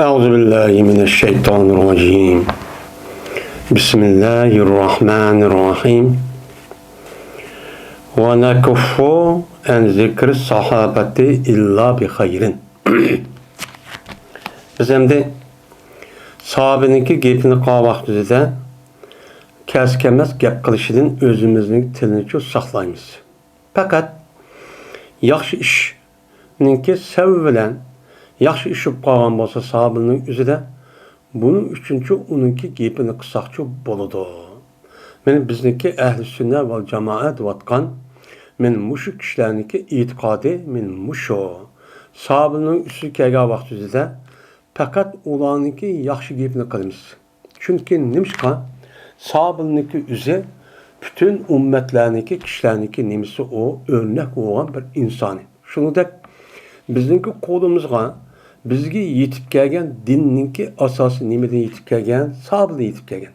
أعوذ بالله من الشيطان الرجيم بسم الله الرحمن الرحيم ونكف عن ذكر الصحابة إلا بخير. Biz endi sahabeninki gepini qavaq düzüde kəs-kəməz gep qilishidin özümüzün tilini çox saxlayımız. Fakat yaxşı işninki səv bilən yaxşı iş qilgan bolsa sahabenin üzüdə bunun üçüncü onunki gepini qısaqçı boludu. Men bizniki əhl-i sünnə və cemaat vatqan men muşu kişilərninki itiqadi men muşu. Sahabenin üstü kəgə vaxt üzüdə fakat olanınki yaxşı gepini qılımız. Çünki nimişqa sahabeninki üzü bütün ümmetlərninki kişilərninki nimisi o örnek olan bir insani. Şunu da bizniki qolumuzga bizga yetib kelgan dinninki asosi nimadan yetib kelgan? Sahabedan yetib kelgan.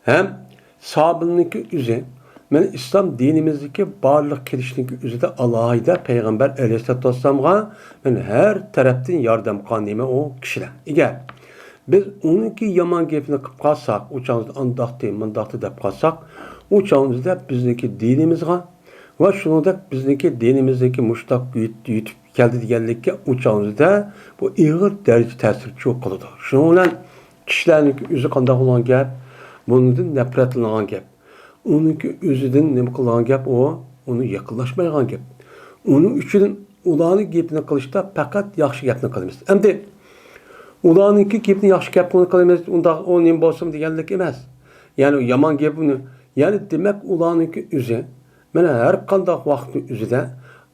Hem sahabeninki üzü men İslam dinimizdeki barliq kelishniki üzüde alohida Peygamber Aleyhisselatü Vesselam'a men her tarafdan yordam qilgan nima o kishilar. Agar biz onunki yomon gapini qilib qolsak, u chog'da andoqdi, mundaqdi deb qolsak, u chog'da bizniki dinimizga va shuningdek bizniki dinimizdagi mushtaq yetib keldi deganlikka u chog'da bu ig'ir darajada ta'sir qiladi. Shuning bilan kishilarning o'zi qanday bo'lgan gap, bundan nafratlangan gap. Onunki o'zidan nima qilgan gap o, uni yaqinlashmaydigan gap. Uning uchun ularning gapini qilishda faqat yaxshi gapni qilamiz. Endi ularningki gapni yaxshi gapni qilamiz, unda o nima bo'lsin deganlik emas. Ya'ni yomon gapni, ya'ni demak ularningki o'zi mana har qanday vaqtning o'zida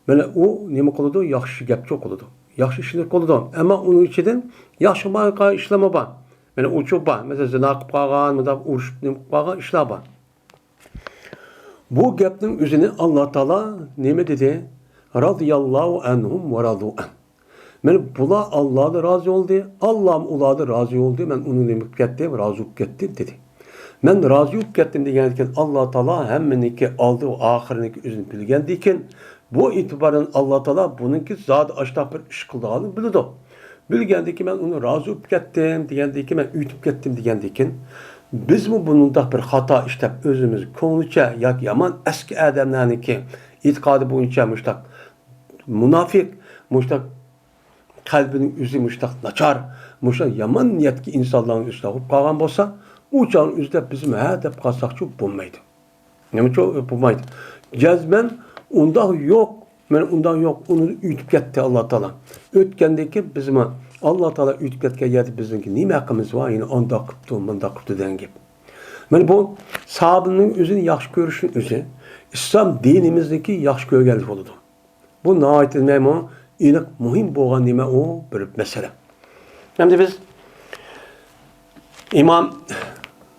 mana u nima qiladi? Yaxshi gapchi qiladi. Yaxshi ishlar qiladi. Ammo uning ichidan yaxshi marqa ishlama bor. Mana uchuq bor. Masalan, zina qilib qolgan, mundaq urushib qilib qolgan ishlar bor. Bu gapning o'zini Alloh taolo nima dedi? Radiyallahu anhum va radu an. Men bular Allohga rozi bo'ldi, Alloh ham ularga rozi bo'ldi. Men uni nima ketdim, rozi bo'lib ketdim dedi. Men rozi bo'lib ketdim degan ekan Alloh taolo hammaniki oldi va oxiriniki o'zini bilgandan keyin bu itiboran Alloh taolo buniki zot ashtaq bir ish qilganini biladi. Bilgandan keyin men uni rozi bo'lib ketdim degandan keyin men uytib ketdim degandan keyin biz mi bunundak bir hata işlep özümüz konuça yak yaman eski adamlarınki itikadı boyunca müştak münafik, müştak kalbinin üzü müştak naçar, müştak yaman niyetki insanların üstüne hop kalgan bolsa, uçağın üzde bizim hedef kalsakçı bulmaydı. Ne çok bulmaydı. Cezmen ondan yok, men ondan yok, onu ütüp gitti Allah Teala. Ötkendeki bizim Allah Teala ütüp ketken yerde bizimki nime hakkımız var yine onda kıptı, bunda kıptı den gibi. Yani bu sahabenin özünü yaxşı görüşün özü, İslam dinimizdeki yaxşı görgelik oldu. Bu nahayet etmeyim o, ilik mühim boğan nime o bir mesele. Hem biz İmam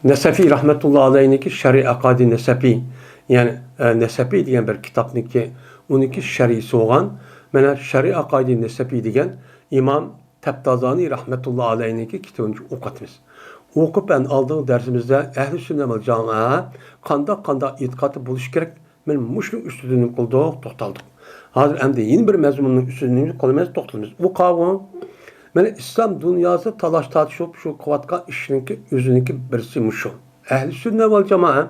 Nesefi rahmetullahi aleyhinki Şer'i Akadi Nesefi, yani Nesefi diyen bir kitapniki, onunki şer'isi olan, bana Şer'i Akadi Nesefi diyen İmam Tebtazani rahmetullahi aleyhinki kitabını okutmuş. Okup ben aldığım dersimizde ehl-i sünnet vel cemaat kanda itikatı buluş gerek. Ben muşlu üstünlüğünü kıldık, toxtaldık. Hazır hem de yeni bir mezmunun üstünlüğünü kılmaz, toxtalımız. Bu kavga, ben İslam dünyası talaş tartışıp şu kıvatka işininki özününki birisi muşu. Ehl-i sünnet vel cemaat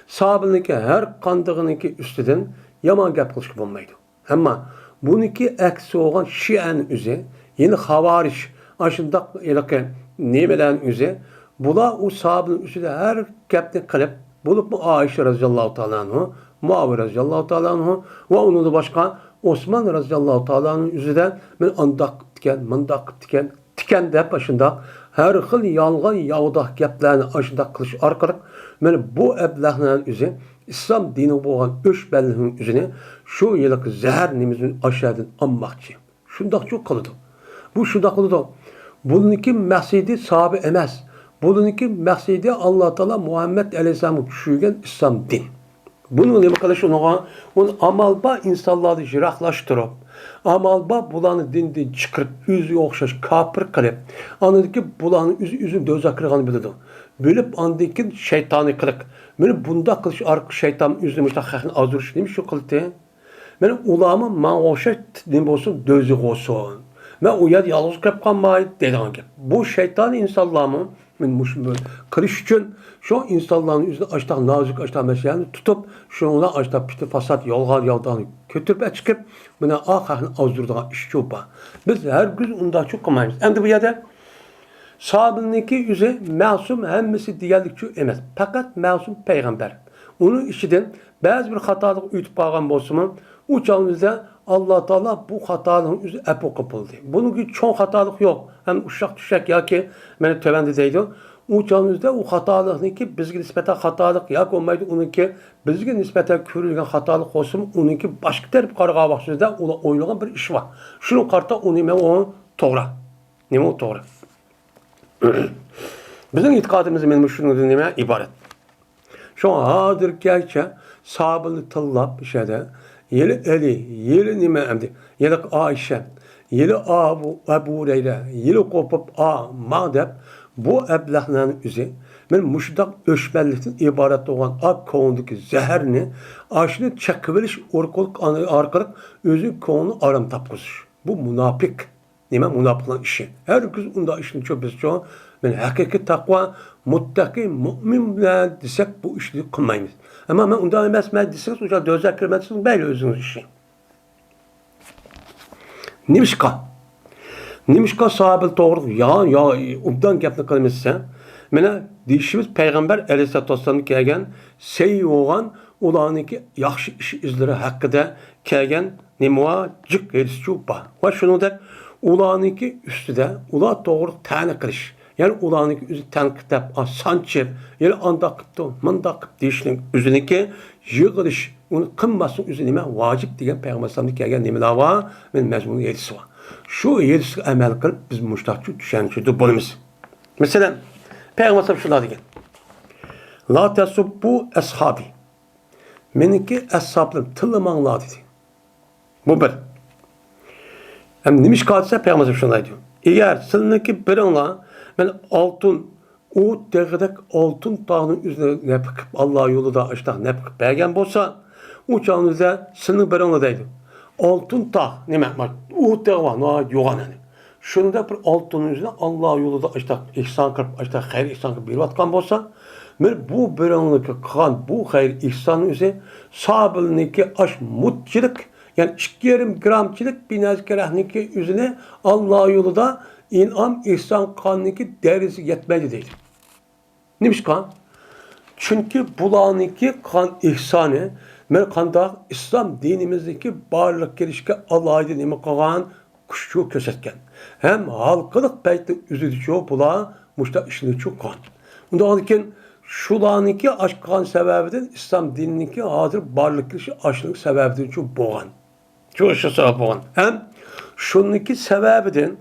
sahabeninki her kandığınınki üstüden yaman gap kılışıp olmaydı. Ama bununki eksi olan şia'nın üzeri, yeni havariş, aşındak ilaki nimeden üzeri, bula o sahabenin üstüde her gapni kılıp, bulup mu Ayşe radıyallahu ta'ala anhu, Muaviye radıyallahu ta'ala anhu ve onun da başka Osman radıyallahu ta'ala anhu üzerinden ben andak diken, mandak diken de başında her xil yalğan yavdak gaplarni aşındak kılış arkalık, ben bu eblahların üzeri İslam dini boğan öş belliğinin üzerine şu yıllık zehir nimizin aşağıdan anmakçı. Şundak çok kalıdı. Bu şundak kalıdı. Bununki məqsidi sahabe emas. Bununki məqsidi Allah Teala Muhammed Aleyhisselam'ı düşürgen İslam din. Bunun ne kadar onu amalba insanları jiraqlaştırıp, amalba bulanı dinden çıkırıp, yüzü okşaş, kapır kılıp, anladaki bulanı yüzün döz akırganı bildi. Bölüp andaki şeytanı kılık. Böyle bunda kılış arka şeytan yüzünü müştakakın azuruşu demiş şu kılıktı. Ben ulamı mağoşa din olsun, dözü olsun. Ve o yer yalnız kep kalmayı dediğin gibi. Bu şeytan insanlarımı kırış için şu insanların yüzünü açtık nazik açtık meselelerini tutup şuna açtık piti fasat yolgar yoldan götürüp çıkıp buna ahahını azdırdığın iş çok var. Biz her gün ondan çok kılmayız. Hem de bu yerde sahabındaki yüzü masum hemmisi diğerlikçi emez. Fakat masum peygamber. Onun işinden bazı bir hatalık ütüp bağlan bolsunun o çağımızda Allah Teala bu hatalığın yüzü epo kapıldı. Bunun çok hatalık yok. Hem uşak düşecek ya ki beni tövende deydi. O çağımızda o hatalığın ki bizge nispeten hatalık ya olmaydı. Onun ki bizge nispeten körülgen hatalık olsun. Onun ki başka terip karığa baksızda oynayan bir iş var. Şunun karta onu o doğru. Ne o doğru? Bizim itikadımız benim şunu dinlemeye ibaret. Şu an hadir gerçe sahabını tallap bir şeyde yeli Eli, yeli nime emdi, yeli Ayşe, yeli Ebu Hureyre, yeli kopup Madep bu eblahların üzeri ben müştak öşbellikten ibaret olan ak kovundaki zeherini aşını çekiveliş orkuluk arkalık özü kovunu aram tapkızış. Bu münafık. Nime münafıkların işi. Herkes onda işini çöpesi çoğu. Ben hakiki takva, muttaki, mümin bilen desek bu işi kılmayız. Ama ben ondan emesmez deseniz hocam dözler kırmetsiniz böyle özünüz işi. Nimişka sahabe doğru ya obdan gapni qilmasa mana deyishimiz payg'ambar alayhissalatu vassalom kelgan sey bo'lgan ularniki yaxshi ish izlari haqida kelgan nima jiq hadischi bor va shuningdek ularniki ustida ular to'g'ri ta'na qilish ya'ni ularniki o'zi tanqidlab sanchib ya'ni anda qilibdi munda qilib deyishning o'ziniki yig'ilish uni qilmaslik o'zi nima vojib degan payg'ambar alayhisalomdan kelgan nimalar bor men mazmuni hadisi bor. Şu yedisi amel kılıp biz müştakçı düşençide bulunuz. Mesela Peygamber sallallahu şunlar degen. La tasubbu ashabi. Meniki ashablarım tıllamağlar dedi. Bu bir. Hem demiş kalsa Peygamber sallallahu şunlar diyor. Eğer sınıki birinla ben altın o degedek altın dağının üzerine ne bakıp Allah yolunda açtak ne bakıp bergen bolsa o çağınızda sınık birinla deydi. Altın tağ, ne demek? O tağ var, ne yoğan yani. Şunda bir altının üzerine Allah yolunda açtık, ihsan kırıp açtık, hayır ihsan kırıp bir vatkan bolsa, bu birinlik kan, bu hayır ihsanın üzerine sahabeliniki aş mutçilik, yani 2,5 gramçilik bir nezkerehniki üzerine Allah yolunda inam ihsan kanınki derisi yetmedi değil. Neymiş kan? Çünkü bulaniki kan ihsanı, Merkanda İslam dinimizdeki barlık gelişke Allah'ı nime kalan kuşçu kösetken. Hem halkılık belki üzücü bula muşta işini çok kan. Ondan sonra şulaniki aşkan sebebiden İslam dinindeki hazır barlık gelişi aşılık sebebiden çok boğan. Çok aşırı sebep boğan. Hem şununki sebebiden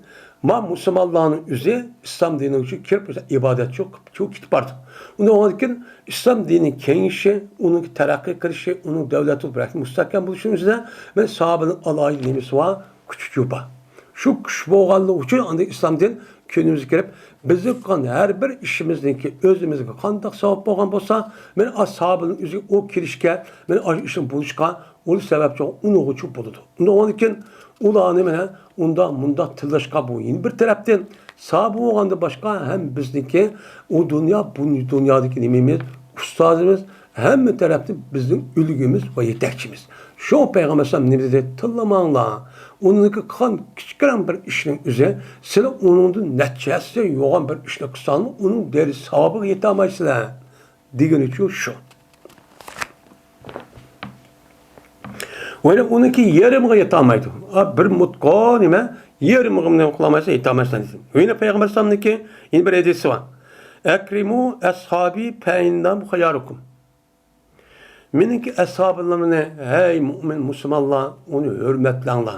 Müslümanların üzeri İslam dininin için kirp ibadet çok kitpardı. Ondan sonra İslam dini kenişi, onun terakki kılışı, onun devleti bırakı müstakim buluşun üzerine ve sahabenin alayı nimesi var, küçücük var. Şu küçük boğanlığı için anda İslam din köyümüzü girip bizim kan her bir işimizdeki özümüzdeki kandak sevap boğan bolsa ben ashabının üzeri o kirişke ben aş işin buluşka onu sebep çok onu uçup buludu. Ondan sonra ulanı mene onda tıllaşka bu yeni bir taraftan sahabe olanda başka hem bizdeki o bu dünyadaki nimimiz ustazımız hem bir tarafta bizim ülgümüz ve yetekçimiz. Şu Peygamber sallallahu aleyhi ve sellem tıllamanla onunki kan küçükren bir işin üzeri sile onun neticesi yoğun bir işle kısalma onun deri sahabı yetemezler. Diğer için şu. Öyle onunki yarımı yetemeydi. Bir mutlu nime yarımı ne kılamaysa yetemezler. Öyle Peygamber sallallahu aleyhi ve sellem yine bir hadisi var. Ekrimu ashabi fe'innam hayarukum. Meniki ashablarımı hey mümin Müslümanlar onu hürmetlanlar.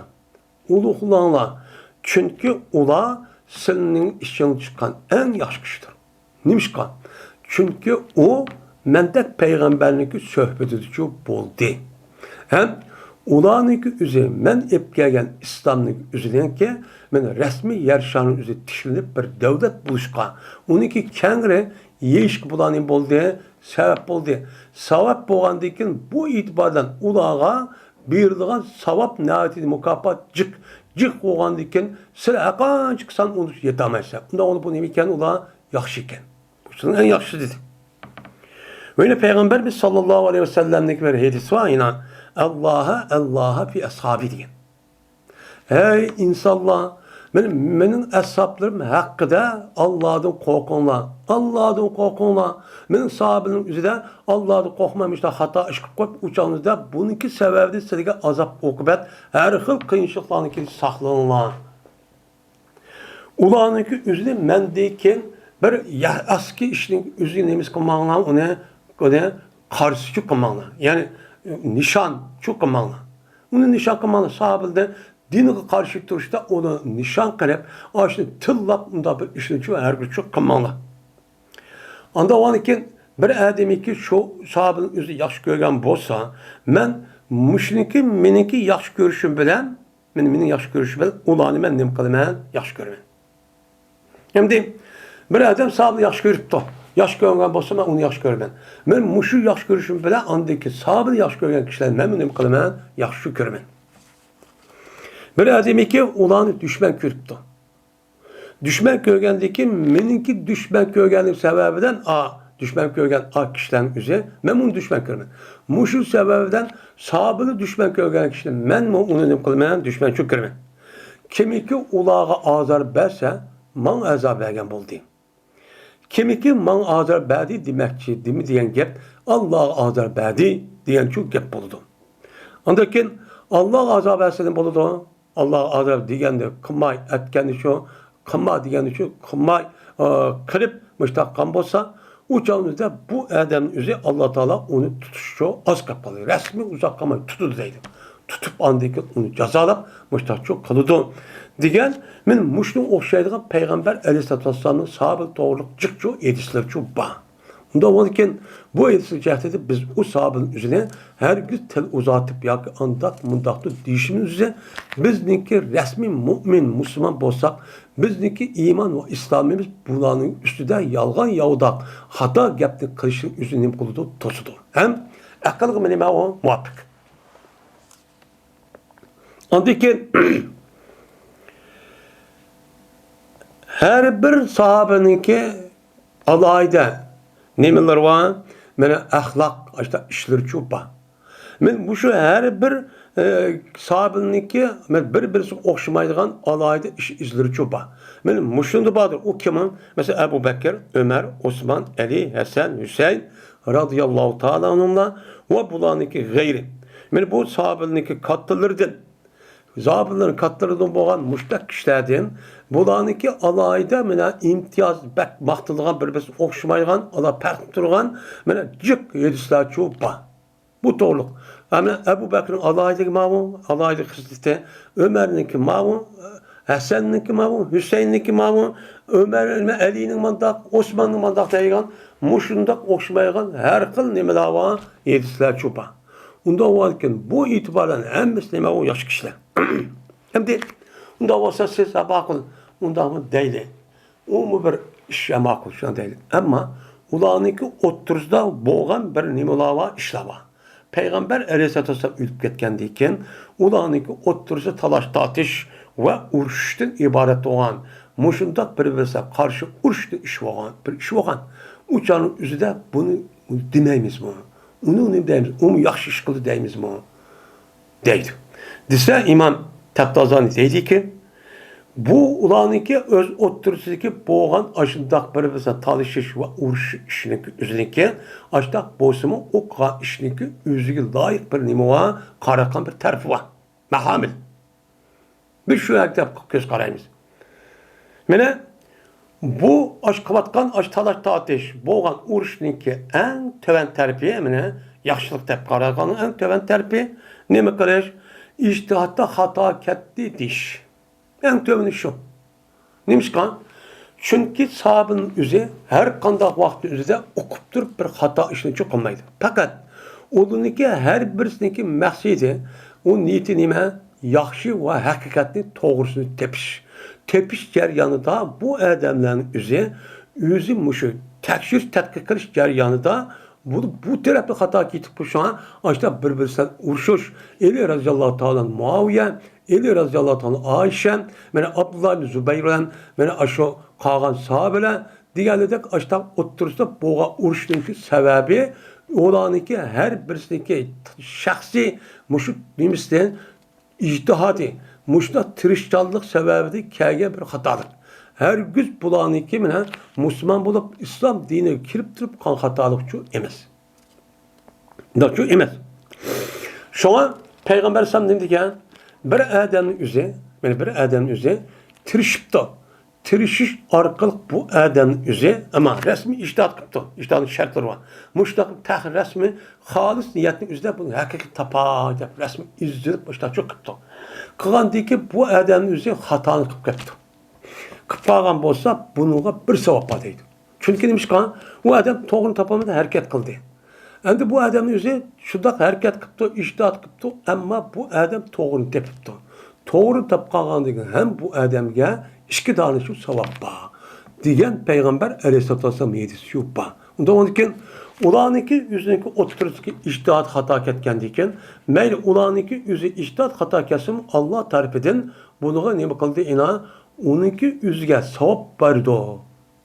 Uluqlanlar. Çünkü ula senin işin çıkan en yaş kişidir. Nimişka? Çünkü o mendek peygamberlik söhbetici buldu. Hem ulaniki üzeri men epkegen İslamlık üzerine ki men resmi yerşanın üzeri tişilinip bir devlet buluşka. Oniki kengre yeşk bulanı buldu, sebep buldu. Savap boğandikin bu itibardan ulağa birliğin savap nihayeti mukafat cık cık olğan diken sıra qançıqsan onu yetamazsan. Unda onu bu nima ekan? Ular yaxshi ekan. Bu en yaxshi dedi. Öyle Peygamberimiz sallallahu aleyhi ve sellem'deki bir hadis var yine. Allah'a fi ashabi diyen. Ey insanlar, benim ashablarım hakkında Allah'dan korkunlar. Allah'dan korkunlar. Benim sahabenin üzerinde Allah'dan korkmamışlar. Hata iş koyup uçağınızda bununki sebebi size azap okubet. Her hıl kıyınçlıklarını ki saklanırlar. Ulanınki üzerinde men deyken bir eski işin üzerinde neyimiz kılmağına ona karşı kılmağına. Yani nişan çok kılmağına. Onu nişan kılmağına sahabede dine karşı duruşta onu nişan kılıp aşını tıllap onda bir işini her bir çok kılmağına. Anda o anki bir ademi ki şu sahabenin üzerinde yaxşı görgen bolsa, men müşriki meniki yaxşı görüşüm bilen, menin yaxşı görüşüm bilen, ulanı men nem kılmen yaxşı görmen. Hem de bir adam sahabını yaxşı görüp da, yaxşı görgen bolsa men onu yaxşı görmen. Men muşu yaxşı görüşüm bilen, andaki sahabını yaxşı görgen kişiler men nem kılmen yaxşı görmen. Bir ademi ki ulanı düşman görüp da. Düşman görgendeki meninki düşman görgenlik sebebinden düşman görgen kişilerin üzeri men bunu düşman görmen. Muşu sebebinden sahabını düşman görgen kişiler men onu nem kılmen düşman çok görmen. Kimiki ulağa azar berse man azar bergen boldu. Kimiki man azar berdi demekçi demi diyen gep Allah azar berdi diyen çok gep boldu. Andakin Allah azar berse boldu. Allah azar degende kılmay etkendi şu kılma degende şu kılmay kırıp müştakkan bolsa uçağımızda bu adamın üzeri Allah Teala onu tutuşu az kapalı. Resmi uzak kalmayı tutudu deydi. Tutup andaki onu cezalap müştakçı kalıdı. Digen men muşnu okşaydıgan Peygamber Aleyhisselatü Vesselam'ın sahabe doğruluk çıkçı edisleri çok bağ. Onda olurken bu edisi cehdede biz o sahabenin üzerine her gün tel uzatıp yakı andak mundaklı değişimin üzerine bizdeki resmi mümin, Müslüman bolsak bizdeki iman ve İslamimiz bulanın üstüde yalgan yavudak hata gepni kılışın üzerine kuludu tosudu. Hem akıllı menime o muhabbik. Andaki her bir sahabeninki alayda nemeler var? Mene ahlak, işte işler çok var. Men bu şu her bir sahabeninki bir-birisi okşamaydigan alayda iş izleri çok var. Men muşunda vardır. O kimin? Mesela Ebu Bekir, Ömer, Osman, Ali, Hasan, Hüseyin radıyallahu ta'ala onunla ve bulanınki gayri. Men bu sahabeninki katlarıdır. Zabıların katlarından boğan müştak kişilerden bulanınki alayda mene imtiyaz bek maktılgan birbirisi okşamaygan ala pert durgan mene cık yedisler çoğu ba. Bu doğruluk. Yani Ebu Bekir'in alaydaki mavun, alaydaki kısıtı, Ömer'inki mavun, Hasan'ınki mavun, Hüseyin'inki mavun, Ömer'in, Ali'nin mandak, Osman'ın mandak deygan, muşundak okşamaygan her kıl nemeler var yedisler çoğu ba. Onda olurken bu itibaren hem Müslüman o yaş kişiler. Hem de onda olsa siz bakın, onda mı değil. O mu bir iş makul şu an değil. Ama ulanınki oturuzda boğan bir nimeler var, işler var. Peygamber Aleyhisselatü Vesselam ölüp getkendiyken ulanınki oturuzda talaş tatış ve uruştan ibaret olan muşundak birbirine karşı uruştu iş olan, bir iş olan. Uçağın üzerinde bunu demeyimiz mi? Onu deyimiz, onu yaxşı iş kıldı deyimiz mi? Deydi. Dese İmam Tabtazani deydi ki, bu ulanınki öz oturuzdaki boğan aşındak birbirine talışış ve uğruş işinin üzerindeki aşındak boğsumu o işinin üzerine layık bir nimova karakan bir tarafı var. Mehamil. Biz şu yerde göz karayımız. Mene bu aş kavatkan aş talaş tateş boğan uğruşninki en töven terbiye mene yaxşılık tep karakanın en töven terbiye ne mi karış? İçtihatta hata ketti diş. En töveni şu. Neymiş kan? Çünkü sahabının üzeri her kandak vakti üzerinde okup durup bir hata işini çok olmaydı. Fakat onunki her birisininki məqsidi o niyeti nime yaxşı ve hakikatli doğrusunu tepiş. Tepiş jaryanında bu adamların üzeri muşu tekşir tetkik kılış jaryanında bu tarafta hata ketip bu şu an işte birbirisinden uruşuş. Ali radıyallahu ta'ala Muaviye, Ali radıyallahu ta'ala Ayşe, mana Abdullah bin Zübeyir bilen, mana aşo qalgan sahabeler diğerleri işte otursa boğa uruşunun sebebi olanınki her birisiniki şahsi muşu demişten ictihadi muşta tirişçanlık sebebi kelgen bir hatadır. Her güz bulanınki mine Müslüman bulup İslam dinine kirip durup kan hatalık şu emez. Da şu emez. Şu an Peygamber Sam dedi ki bir Adem'in üzeri, yani bir Adem'in üzeri tirişip da tirişiş arkalık bu Adem'in üzeri ama resmi iştahat kıptı. İştahatın şartları var. Muştaqın tahir resmi halis niyetinin üzerinde bunu hakiki tapa resmi izdirip iştahat çok kıptı. Kılan deyip ki bu Adem'in üzeri hatalı kıptı. Kıpağan bolsa bununla bir sevap var deydi. Çünkü demiş ki o adam doğru tapamada hareket kıldı. Endi bu adamın yüzü şurada hareket kıptı, iştahat kıptı ama bu adam doğru tepipti. Doğru tapqagan degen hem bu adamga iki tane şu sevap var. Diyen Peygamber Aleyhisselatü Vesselam yedisi şu var. Onda onun için ulaniki yüzündeki otururski iştahat hata ketkendiken meyli ulaniki yüzü iştahat hata kesim Allah tarif edin bunu ne kıldı ina onunki yüzüge sevap verdi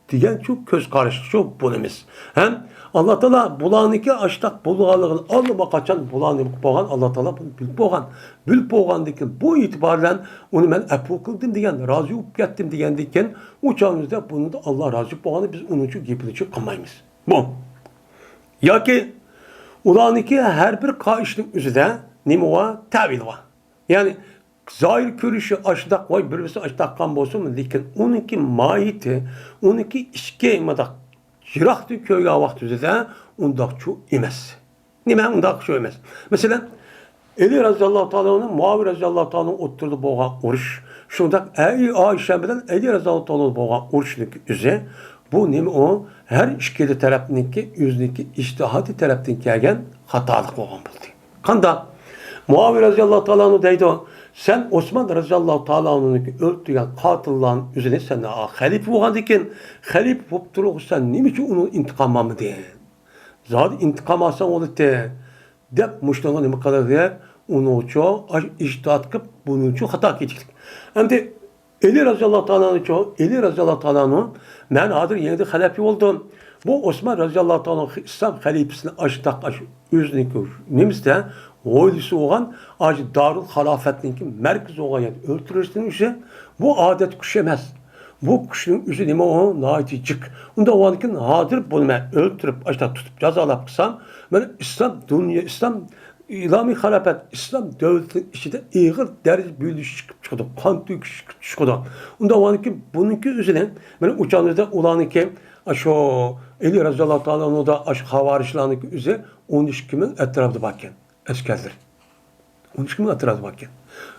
diyen çok göz karşı çok bunumuz. Hem Allah Teala bulaniki açtak bulağalığın alma kaçan bulanık boğan Allah Teala bilip boğan. Bilip boğan diken bu itibarla onu ben epu kıldım diyen razı olup gettim diyen diken uçağımızda bunu da Allah razı boğanı biz onun için gepilici kılmayız. Bu. Ya ki ulaniki her bir kaişlik üzerinde nime var? Tevil var. Yani zahir görüşü açtak vay birisi açtak kan bolsun mu? Lekin onunki mahiyeti, onunki işke imadak jirahtı köyge vaqt üzerinde ondak çok emez. Nime ondak çok emez. Mesela Ali radıyallahu ta'ala'nın Muaviye radıyallahu ta'ala'nın oturdu boğa oruç. Şundak Ayşe bilen Ali radıyallahu ta'ala'nın boğa oruçluk üzere bu nime o her işkili tarafındaki yüzdeki iştihadi taraftan kelgen hatalık olgan buldu. Kanda Muaviye radıyallahu ta'ala'nın deydi o sen Osman radıyallahu ta'ala'nın öldürgen katılların üzerine sen halife olgan diken halife olup durup sen nime için onun intikamı mı diyen? Zaten intikam alsan onu de dep muştana nime kadar der onu çok iştahat kıp bunun için hata geçtik. Hem de Ali radıyallahu ta'ala'nın çok Ali radıyallahu ta'ala'nın ben hazır yenide halife oldum. Bu Osman radıyallahu ta'ala'nın İslam halifesini açtak yüzünü nemizde oylusu olan acı darul halafetninki merkez olan yani öldürürsün ise bu adet kuş emez. Bu kuşun üzü nime o naiti çık. Onda o ankin hadir bulma öldürüp açta tutup cezalap kısam ben İslam dünya İslam İlami halafet İslam devletinin içinde ağır derece büyülüş çıkıp çıkıyordu. Kan tüyük çıkıyordu. Onda o ankin bununki üzerine ben uçağınızda ulanınki aşo Ali radıyallahu ta'ala'nın da aşk havarişlanınki üzerine 13 kimin etrafında bakken. Eskerdir. Onun için hatırladı bakın.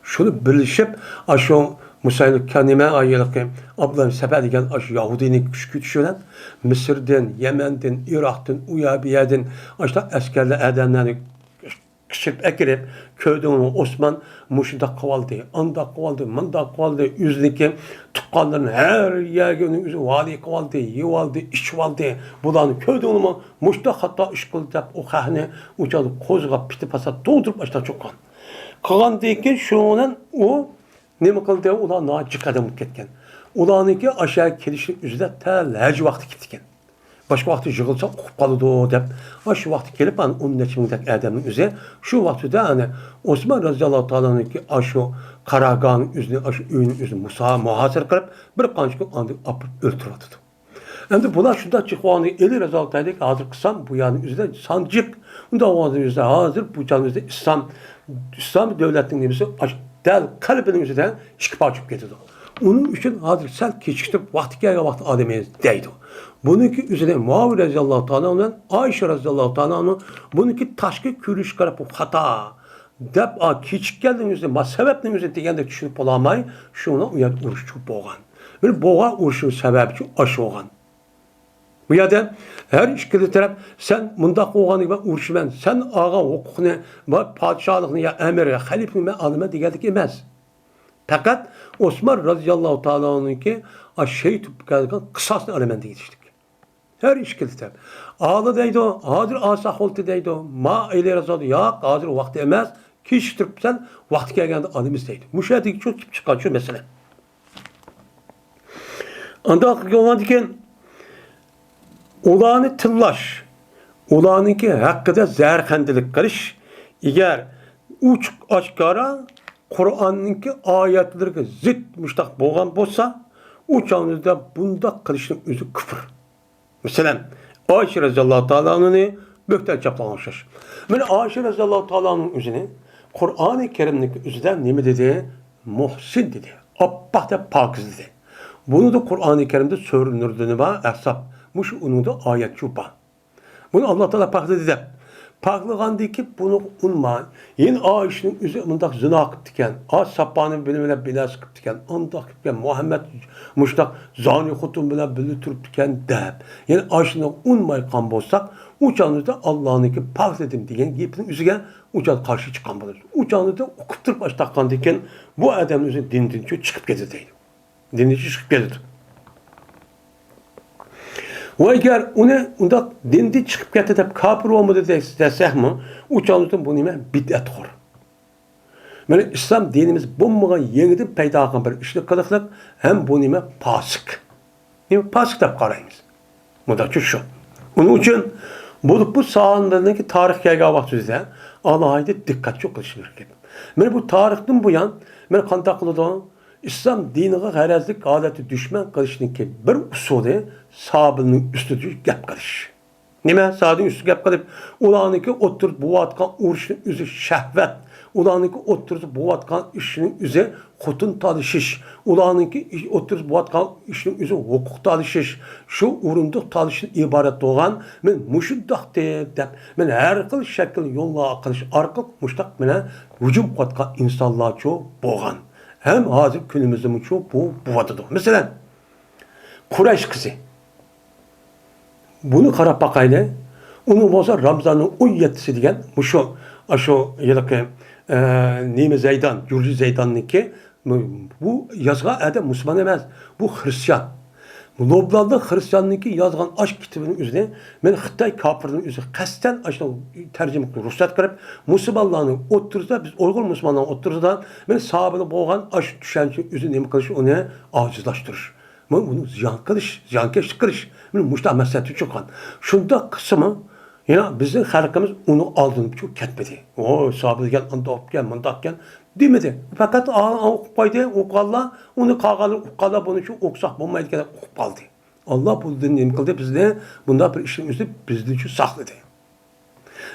Şunu birleşip aşağı Musaylık kendime ayılık ablam sefer diyen aşağı Yahudinin küçülen Mısır'dan, Yemen'den, Irak'tan, Uyabiye'den aşağı eskerle edenlerini kışıp ekirip köyde onu Osman muşida kavaldı, anda kavaldı, manda kavaldı, yüzdeki tukkalların her yerinin yüzü vali kavaldı, yivaldı, içvaldı. Bulan köyde onu muşida hatta iş kıldı, o kahne uçadı, kozga piti pasat doldurup açta çok kan. Kalan deyken şunun o ne mi kıldı? Ulan nacık adam ketken. Ulanınki aşağı gelişlik üzerinde tellerci vakti gittiken. Başka vakti jığılsa okup kalıdı o dep. Şu vakti gelip onun neçimindeki adamın üzeri. Şu vakti de hani Osman radıyallahu ta'ala'nın ki şu Karagağ'ın üzerine, şu öyünün üzerine Musa muhasır kılıp bir kançıkın andı apıp öldürüyordu. Hem de buna şurada çıkıvanı eli radıyallahu ta'ala'yı hazır kısam bu yani üzerinde sancık. Onda o üzerinde hazır bu canın üzerinde İslam devletinin nemisi del kalbinin üzerinden çıkıp açıp getirdi. Onun için hazır sel keçikti vakti gelge vakti ademeyiz deydi. Bununki üzerine Muaviye radıyallahu ta'ala'nın Ayşe radıyallahu ta'ala'nın bununki taşkı kürüş karapı hata. Dep keçik geldiğin üzerine sebepten üzerinde degende düşünüp olamay şuna uyat uruşçu boğan. Bir boğa uruşun sebebi ki aşı oğan. Bu yada her işkili taraf sen mundaq oğanı gibi uruşu ben sen ağa hukukunu padişahlıqını ya emir ya halifini ben alıma degeldik emez. Fakat Osman radıyallahu ta'ala'nın ki şey tüp geldiğinde kısasını alemende yetiştik. Her iş kilitler. Ağlı deydi o, hazır asa holti deydi o, ma eyle razı ya, hazır vakti emez, kiştirip sen, vakti gelgende adımız deydi. Müşahede çok çıkan şu mesele. Anda yoldan diken, ulanı tıllaş, ulanınki hakkında zerhendilik kılış, eğer uç aşkara, Kur'an'ınki ayetleri zıt müştak boğan bolsa, uçağınızda bunda kılışın özü küfür. Mesela Ayşe Raziyallahu Teala'nın bökten çaplamışır. Böyle Ayşe Raziyallahu Teala'nın özünü Kur'an-ı Kerim'deki özüden ne dedi? Muhsin dedi. Abbah da pakiz dedi. Bunu da Kur'an-ı Kerim'de söylenirdiğini var. Esap. Muş onun da ayet çupa. Bunu Allah Teala pakiz dedi. Paklığandaki bunu unma. Yine Ayşe'nin üzerinde zina akıp diken, Sabbah'ın bilimine bile sıkıp diken, andak diken, Muhammed Muştak zani hutun bile bülütürüp diken deyip. Yani Ayşe'nin unmayı kan bozsak, uçağınızda Allah'ınki pak dedim diyen, giyipinin üzerine uçağı karşı çıkan bulur. Uçağınızda okuptırıp baştakkan diken, bu adamın üzerine dinci çıkıp getirdi. Dinci çıkıp getirdi. Ve eğer onda dindi çıkıp getirip kafir olmadı desek mi, uçağınızda bu nime bid'at olur. Yani İslam dinimiz bombağa yeniden peyda kılan bir işlik kılıklık, hem bu nime pasık. Yani pasık da karayımız. Bu da şu. Onun için bu sahanlarındaki tarih gelga vaktinde Allah'a dikkat çok kılışılır. Yani bu tarihten bu yan, yani kantaklı da İslam dinine herezlik adeti düşman kılışının ki bir usulü sahabının üstü gap kılış. Nime? Sahabının üstü gap kılıp ulanınki oturup bu vatkan uğraşının üzü şehvet. Ulanınki oturup bu vatkan işinin üzü hutun talışış. Ulanınki oturup bu vatkan işinin üzü hukuk talışış. Şu urunduk talışın ibaret olan men muşuddak deyip men her kıl şekil yolla akılış arkık muştak mene hücum vatkan insanlar çoğu boğan. Hem hazır günümüzde çoğu bu vatıdır. Mesela Kureyş kızı. Bunu Karapakay'la onun olsa Ramazan'ın 17'si diyen şu yılki Nime Zeydan, Gürcü Zeydan'ınki bu yazga adam Müslüman emez. Bu Hristiyan. Loblan'da Hristiyan'ınki yazgan aşk kitabının üzerine ben Xitay kafirinin üzerine kasten aşkına tercüme kılıyor. Ruhsat kırıp Müslümanların otursa biz Uygur Müslümanların otursa ben sahabını boğan aşk düşenci üzerine mi kılış onu acizlaştırır. Bunu ziyankeş kılış. Benim muşta meseleti çok an. Şunda kısmı yine bizim halkımız onu aldığını çok ketmedi. O sahabe gel, andak gel, mandak gel demedi. Fakat okupaydı, okalla, onu kağalı, okalla bunu şu oksak bulmaydı kadar okupaldı. Allah bu dinini kıldı bizde, bunda bir işimizi bizde şu sakladı.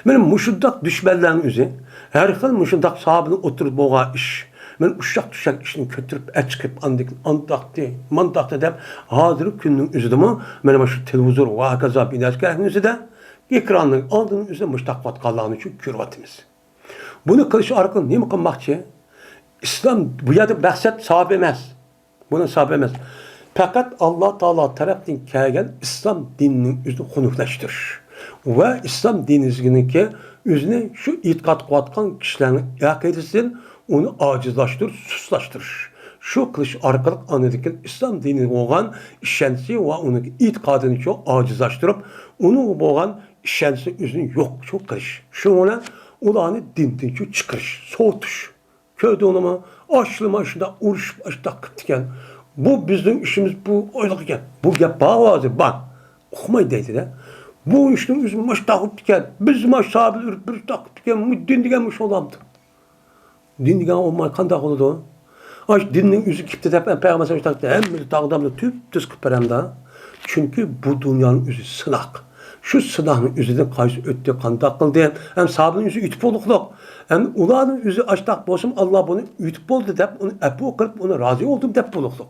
Benim muşuddak düşmanların üzü, her xil muşuddak sahabenin oturup boğa iş. Ben uşak düşak işini götürüp çıkıp andaktı, mandaktı deyip hazır günün üzüdümü, benim şu televizor ve hakaza binaskerinin üzüde, ekranın aldığının üzerine müştakvat kalağını için kürvatimiz. Bunu kılışı arkadan ne mi kılmakçı? İslam bu yada bahset sahabe emez. Buna sahabe emez. Fakat Allah Teala tarafından kelgen İslam dininin üzerine konuklaştırır. Ve İslam dininin ki üzerine şu itikat kıvatkan kişilerin akidesinin onu acizlaştırır, suslaştırır. Şu kılıç arkalık anladıkken İslam dininin olan işensi ve onun itikadını çok acizlaştırıp onu olan işensi üzerine yok çok kılıç. Şu ona ulanı dinden çok çıkırış, soğutuş. Köyde onu mu aşlı maşında uğraş başta kıtken bu bizim işimiz bu oylakken bu gap bağlı bak okumayı dedi de bu işin üzerine maç takıp diken biz maç sahibi bir takıp diken din dikenmiş olamdı. Din diken olmay kandak oldu. Aş dinin yüzü kipte de peygamber sallallahu hem bir dağdamda tüp düz kıpıranda. Çünkü bu dünyanın yüzü sınak. Şu sınavın yüzünden karşı öttü kandak kıldı. Hem sahabenin yüzü ütüp olukluk. Hem ulanın yüzü açtak bolsun Allah bunu ütüp oldu deyip onu epu kılıp ona razı oldum deyip olukluk.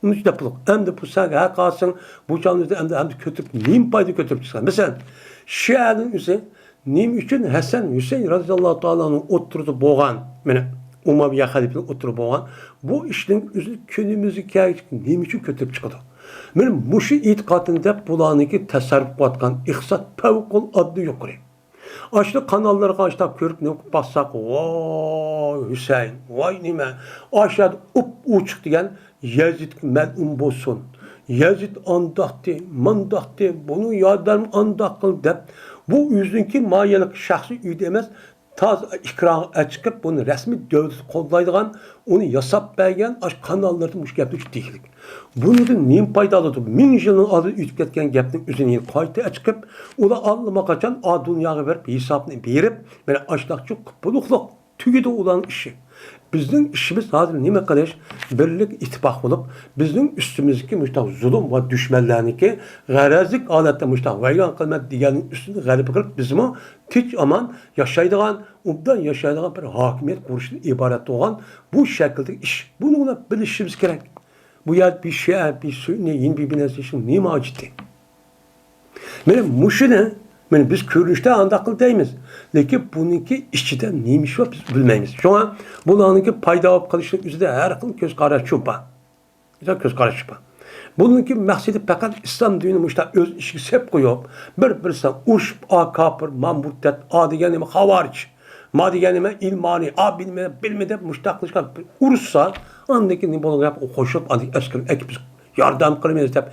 Onun için deyip olukluk. Hem de bu sana kalsın bu canlıda hem de kötürüp nim payda kötürüp çıkan. Mesela Şia'nın yüzü nim için Hasan Hüseyin radıyallahu ta'ala'nın oturdu boğan. Yani Umayye halifinin oturup boğan. Bu işin yüzü könümüzü gerçekten nim için kötürüp çıkıyordu. Benim muşu itikadında bulanıki tasarruf atkan ihsat pevkul adlı yukarı. Açtı kanalları açtık görüp ne bassak vay Hüseyin vay nime aşağıda up uçuk diyen Yezid melun bolsun. Yazid andaktı, mandaktı, bunu yardım andak kıl dep, bu yüzünki mayelik şahsi üyde emas, taz ikra çıkıp bunu resmi devlet kollaydigan, onu yasap bergen aş kanallarda muş gapni deylik. Bunun neyim paydalıdır? 1000 yılın adı ütüp ketken gapning üzüne qayta çıkıp, ula allama kaçan a dünyaga verip hesabını berip, böyle aşlakçı buluqluq tügüdü olan işi. Bizning işimiz hazır nima qilish, birlik ittifoq bo'lib, bizning üstümüzdeki müştaq zulm va düşmanlarniki g'arazlik holatda müştaq vayron qilmak deganning ustini g'alaba qilib, bizmi tinch aman yashaydigan, obdan yashaydigan bir hokimiyat qurishdan iborat bo'lgan bu shakldagi ish. Buni bilishimiz kerak. Bu yer bir şey, bir sunni, yeni bir binası için nima acıdı? Benim muşine yani biz görünüşte andaklı deyimiz. Lakin bununki işçiden neymiş var biz bilmeyimiz. Şu an bununki payda alıp kalışın üzerinde her kıl göz karşı var. Güzel göz karşı var. Bununki maksidi fakat İslam dini müştah öz işi sep koyup bir uş, a kapır, mamurtet, a diyenime havariç, ma diyenime ilmani, a bilmeden müştah kılışkan ursa andaki ne bolu yap o koşup andik eski ekip yardım kılmayız hep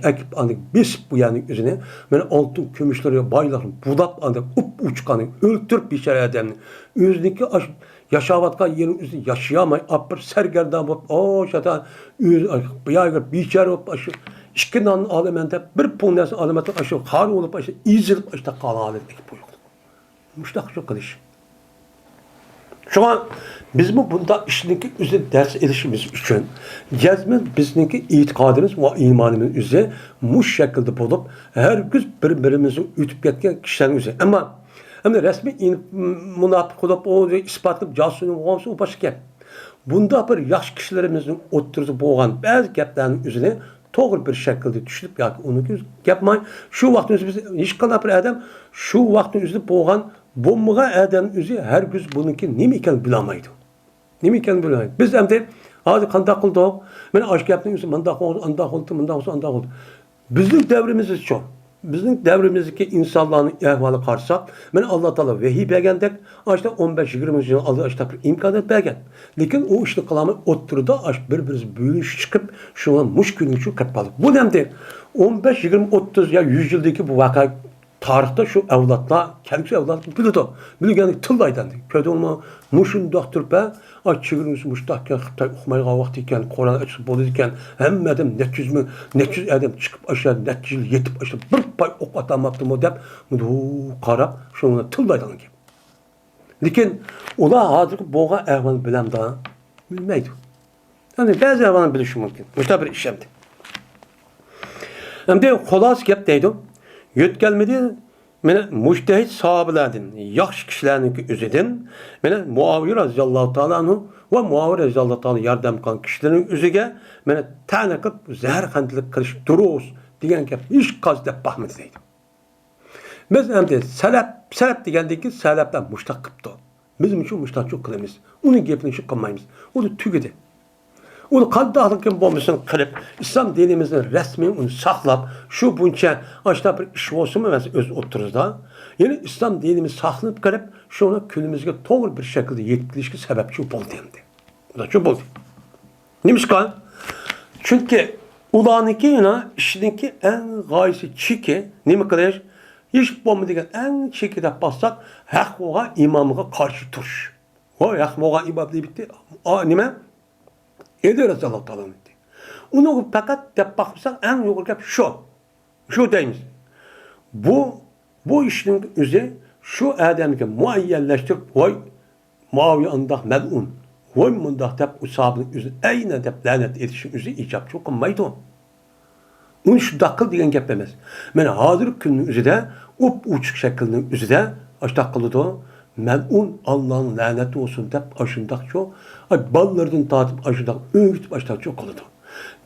ekip andık biz bu yani üzerine ben altın kömüşleri baylarım budap andık uçkanı öldürüp bir şey adamını yüzdeki yaşavatkan yerin üzerine yaşayamay apır sergerdan bulup o şata bir çare olup işkinden alemende bir punyası alemende aşı kar olup aşı izilip işte kalan alemdeki buyurdu. Müştak çok kılış. Şu an biz bunda işindeki üzerine ders edişimiz için gezmez bizdeki itikadımız ve imanımız üzerine muş şekilde bulup her gün birbirimizin ütüp ketken kişilerin üzerine. Ama resmi münafık olup o ispatlayıp casusunu olması o başka gap. Bunda bir yaş kişilerimizin oturup boğan bazı gaplarının üzerine doğru bir şekilde düşünüp ya onu yapmayın. Şu vaktin biz hiç kadar bir adam şu vaktin üzerine boğan bombaga adam üzü her gün bununki nima ekan bilamaydı. Nima ekan bilamaydı. Biz hem de hadi qanday qildik? Men aşk yaptım üzü manda oldu. Bizning devrimiz çok. Bizning devrimizdeki insanların ahvali qarsak, men Allah Taala vahiy bergandek, aşta 15-20 yıl aldı aşta bir imkoniyat bergan. Lekin o ishni qilamiz o'ttirda aş bir-birimiz bo'lish chiqib, shuna mushkulni shu qilib bu demdi 15, 20, 30 ya 100 yıldaki bu vaka tarixte şu evlatlar, kendisi evlat bildi. Bilgeni tıllaydandı. Köyde olma muşun doktor be, çığırmış muştakken, Xitay okumayga vakti iken, Kur'an açıp oldu iken, hem adam 400 adam çıkıp aşağı 400 yıl yetip aşağı bir pay ok atamaptı mı deyip, qarab, şuna tıllaydandı. Lekin olar hazır boğa ehval bilen daha bilmeydi. Yani bazı ehvalını bilişi mümkün. Müşta bir işlemdi. Hem de xolas gap deydi. Yötkelmedi, mene mujtehid sahabelerden, yaxşı kişilerinin özüden, mene Muaviye radıyallahu ta'ala anhu ve Muaviye radıyallahu ta'ala yardım kılan kişilerin özüge, mene tane kılıp zehir kandilik kılış duruz diyen ki hiç kaz deyip bakmadı deydi. Biz hem de selep degendeki selepten muştak kıptı. Bizim için muştak çok kılımız. Onun gepini şu kılmayımız. O da tügedi. Onu qandaqlıqın bolmasın qilib, İslam dinimizin resmi onu saqlab, şu buncha aşta bir iş olsun mu öz oturuzda. Yani İslam dinimiz saqlanıp qilib, şuna külümüzge doğru bir şekilde yetkilişki sebepçi boldu endi. Bu da şu boldu. Nimişka? Çünkü ulaniki yana işinki en gayesi çiki, nima qilish? Hiç bolmaydigan en çekide bassak, haq boğa imamıga karşı turuş. O haq boğa imam deyip bitti. Nima? Eder Resulullah Teala etti. Onu fakat dep bakırsak en yukarı gap şu. Şu deyimiz. Bu işin üzeri şu adamı muayyenleştirip vay Muaviye andak melun. Vay mundak dep usabının üzeri aynen dep lanet edişin üzeri icap çok olmaydı o. Onu şu dakıl diyen gap demez. Ben hazır günün üzerinde uçuk şeklinin üzerinde aştakılıdı o. Melun Allah'ın laneti olsun deyip aşındak çok. Ballardan dağıtıp aşındak öğütüp aşındak çok oldu.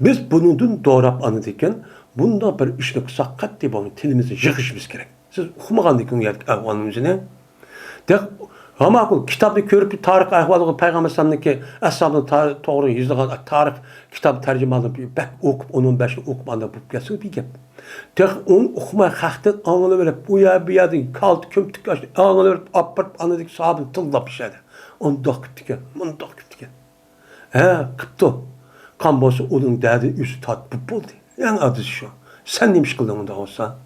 Biz bunun doğrap anıdıkken bunda bir işlik sakkat deyip onu tilimizi yıkışımız gerek. Siz okumagan dikin geldik ahvalının üzerine. Ama kitabını görüp bir tarih ahvalı Peygamber Sallam'daki ashabının doğru yüzüğün tarih kitabı tercümanı bir bek okup onun beşini okup anda bu gelsin bir gep. Onu okumaya kalktın anını verip bu ya bir yadın kaldı kömtük açtı anını verip apırıp anıdık sahabını tıllap bir şeydi. Onu da küptüken, onu da küptüken. Kıptı. Kan bosu onun derdi üstü tat bu buldu. En adı şu. Sen neymiş kıldın onda olsa?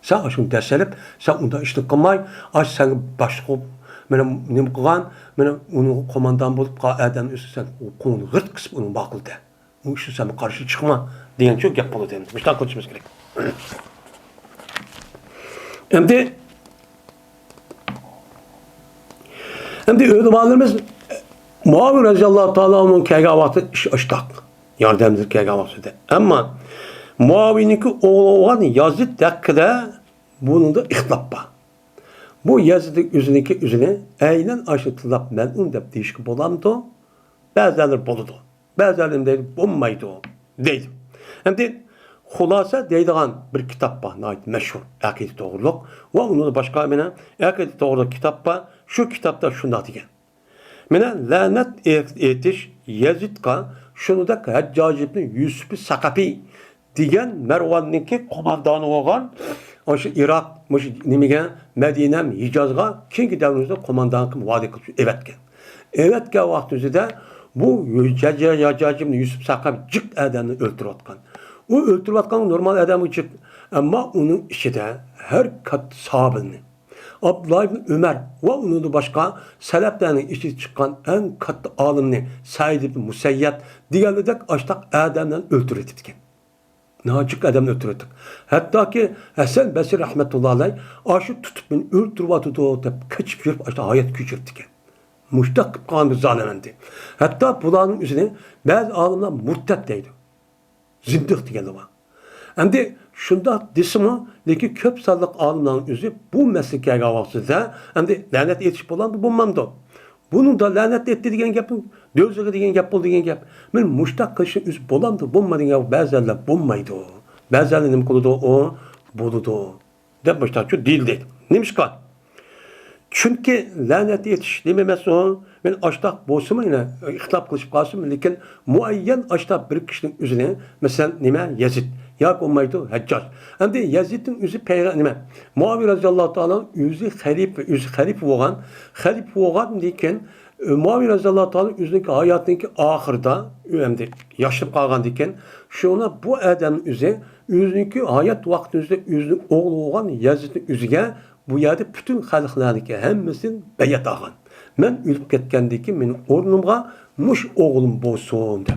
Sen aşkın deselip, sen onda işlik kılmay, aş sen başlık olup, benim neyim kılan, benim onun komandan bulup, adam üstü sen o konunu gırt kısıp onun bakıldı. O işin sen karşı çıkma, diyen çok yapmalı dedim. Müşten konuşmamız gerek. Hem de ödümanlarımız Muavir Raziyallahu Teala onun kegavati iş açtık. Yardımcı kegavati de. Ama Muavir'ninki oğlu olan Yazid dakikada bunun da ihtilaf var. Bu Yazid'in üzüne aynen aşıtılap melun deyip değişik bolamdı. Bazıları boludu. Bazıları deydi bulmaydı o. Deydi. Hem de hulasa deydiğen bir kitap var. Meşhur. Akid doğruluk. Ve onun da başka bir akid doğruluk kitap var. Şu kitapta şunda diyen. Mene lanet etiş Yazid'ka şunu da Haccac ibn Yusuf Sakafi diyen Mervan'ninki komandanı olan o şu Irak, nimige Medine'm Hicaz'a kinki devrimizde komandan kim vaadi kılıyor. Evetken. Evetken vaktinde bu Haccac ibn Yusuf Sakafi cık adamını öldürüyotkan. O öldürüyotkan normal adamı cık. Ama onun işi de her kat sahabını. Abdullah ibn Ömer ve onun da başka seleflerinin işi çıkan en katı alimini Said ibn Musayyad diğerleri de açtak adamdan öldürüyotkan. Nacık adam öldürüyotkan. Hatta ki Hasan Basri rahmetullahi aleyh aşı tutup beni öldürüyotdu deyip kaçıp yürüp açta hayat güçürtken. Muştak kanı zalemendi. Hatta bunların üzerine bazı alimler murtet deydi. Zindik diye var. Hem de şunda desimi ki köp sallık alimlerin üzeri bu meslekeye kavasıda hem de lanet yetişip olan da bulmamdı. Bunun da lanet etti diyen yapın, dözüge diyen yapıl diyen yap. Ben muştak kışın üst bulamdı, bulmadın ya bazılarla bulmaydı o. Bazılarla nem kuludu o, buludu o. De başta şu değildi. Neymiş kal? Çünkü lanet yetiş dememesi o, ben açtak bozumu yine ihtilaf kılıçıp kalsın, lakin muayyen açtak bir kişinin üzerine, mesela nime Yazid. Ya olmaydı Haccac. Hem de Yazid'in üzü peygamber. Muavir Raziyallahu Teala üzü halif olan diken Muavir Raziyallahu Teala üzündeki hayatındaki ahırda hem de yaşlı kalgan diken şuna bu adamın üzündeki hayat vaktinde üzü oğlu olan Yazid'in üzüge bu yerde bütün halklardaki hemmesin beyat ağan. Ben ülüp ketkendeki benim ornumga muş oğlum bolsun de.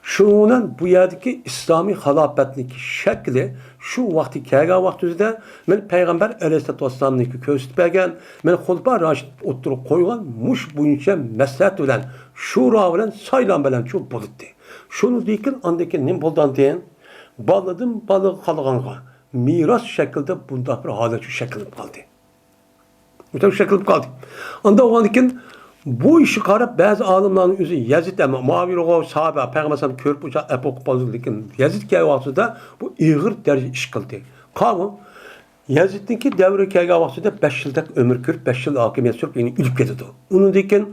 Şunun bu yerdeki İslami halafetindeki şekli şu vakti kerga vaktinde ben Peygamber Aleyhisselatü Vesselam'daki köstü bergen ben Hulba Raşid oturup koyulan muş boyunca meslet bilen şura bilen saylan bilen çok bulutti. Şunu dikin andaki ne buldan diyen bağladım balığı kalğanğa miras şekilde bunda bir halet şu şekilde kaldı. Bu şekilde kaldı. Anda o andikin bu işi karıp bazı alimlerin üzü Yazid ama Muavir o sahabe Peygamber körüp uca epok bazılikin Yazid kevasıda bu iğir derece iş kıldı. Kamu Yazid'inki devri kevasıda 5 yıllık ömür kürüp 5 yıl hakimiyet sürüp yine ülüp getirdi. Onun diken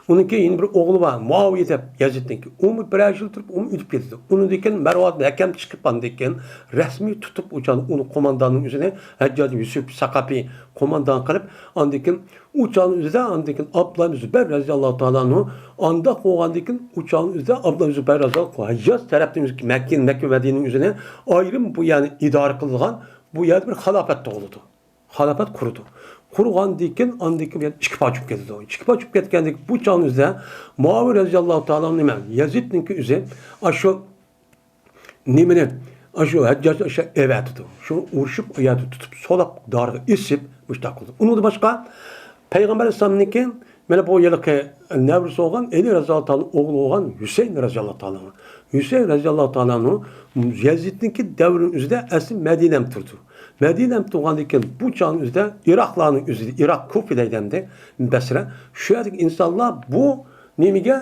onunki yeni bir oğlu var Muaviye de Yazid'inki. Onu bir yıl tutup onu ülüp getirdi. Onun diken Mervat hakem çıkıp andiken resmi tutup uçan onu komandanın üzerine Haccac Yusuf Sakafi komandan kalıp andiken uçağın üzerinde andikin Abdullah Zübeyir Raziyallahu Teala'nı anda koğandikin uçağın üzerinde Abdullah Zübeyir Raziyallahu Teala Hicaz taraftan Mekke Medine'nin üzerine ayrım bu yani idare kılgan bu yerde bir halafet doğuldu. Halafet kurudu. Kurugan diken andikin yani çıkıp açıp getirdi. Çıkıp açıp getirkendik bu uçağın üzerinde Muavir Raziyallahu Teala'nın hemen Yazid'ninki üzerinde aşağı nimene aşağı Haccac aşağı eve tuttu. Şu uğraşıp ayağını tutup solak darı isip müştak oldu. Onu da başka Peygamber Aleyhisselam'ınki böyle bu yıllık nevrisi olan Eli Raziyallahu Teala'nın oğlu olan Hüseyin Raziyallahu Teala'nın. Hüseyin Raziyallahu Teala'nın Yazid'inki devrin üzerinde eski Medine'm turdu. Medine'm tuğandaki bu çağın üzerinde Irak'ların üzerinde Irak Kufi'deyden de Besre şu yerdeki insanlar bu nimige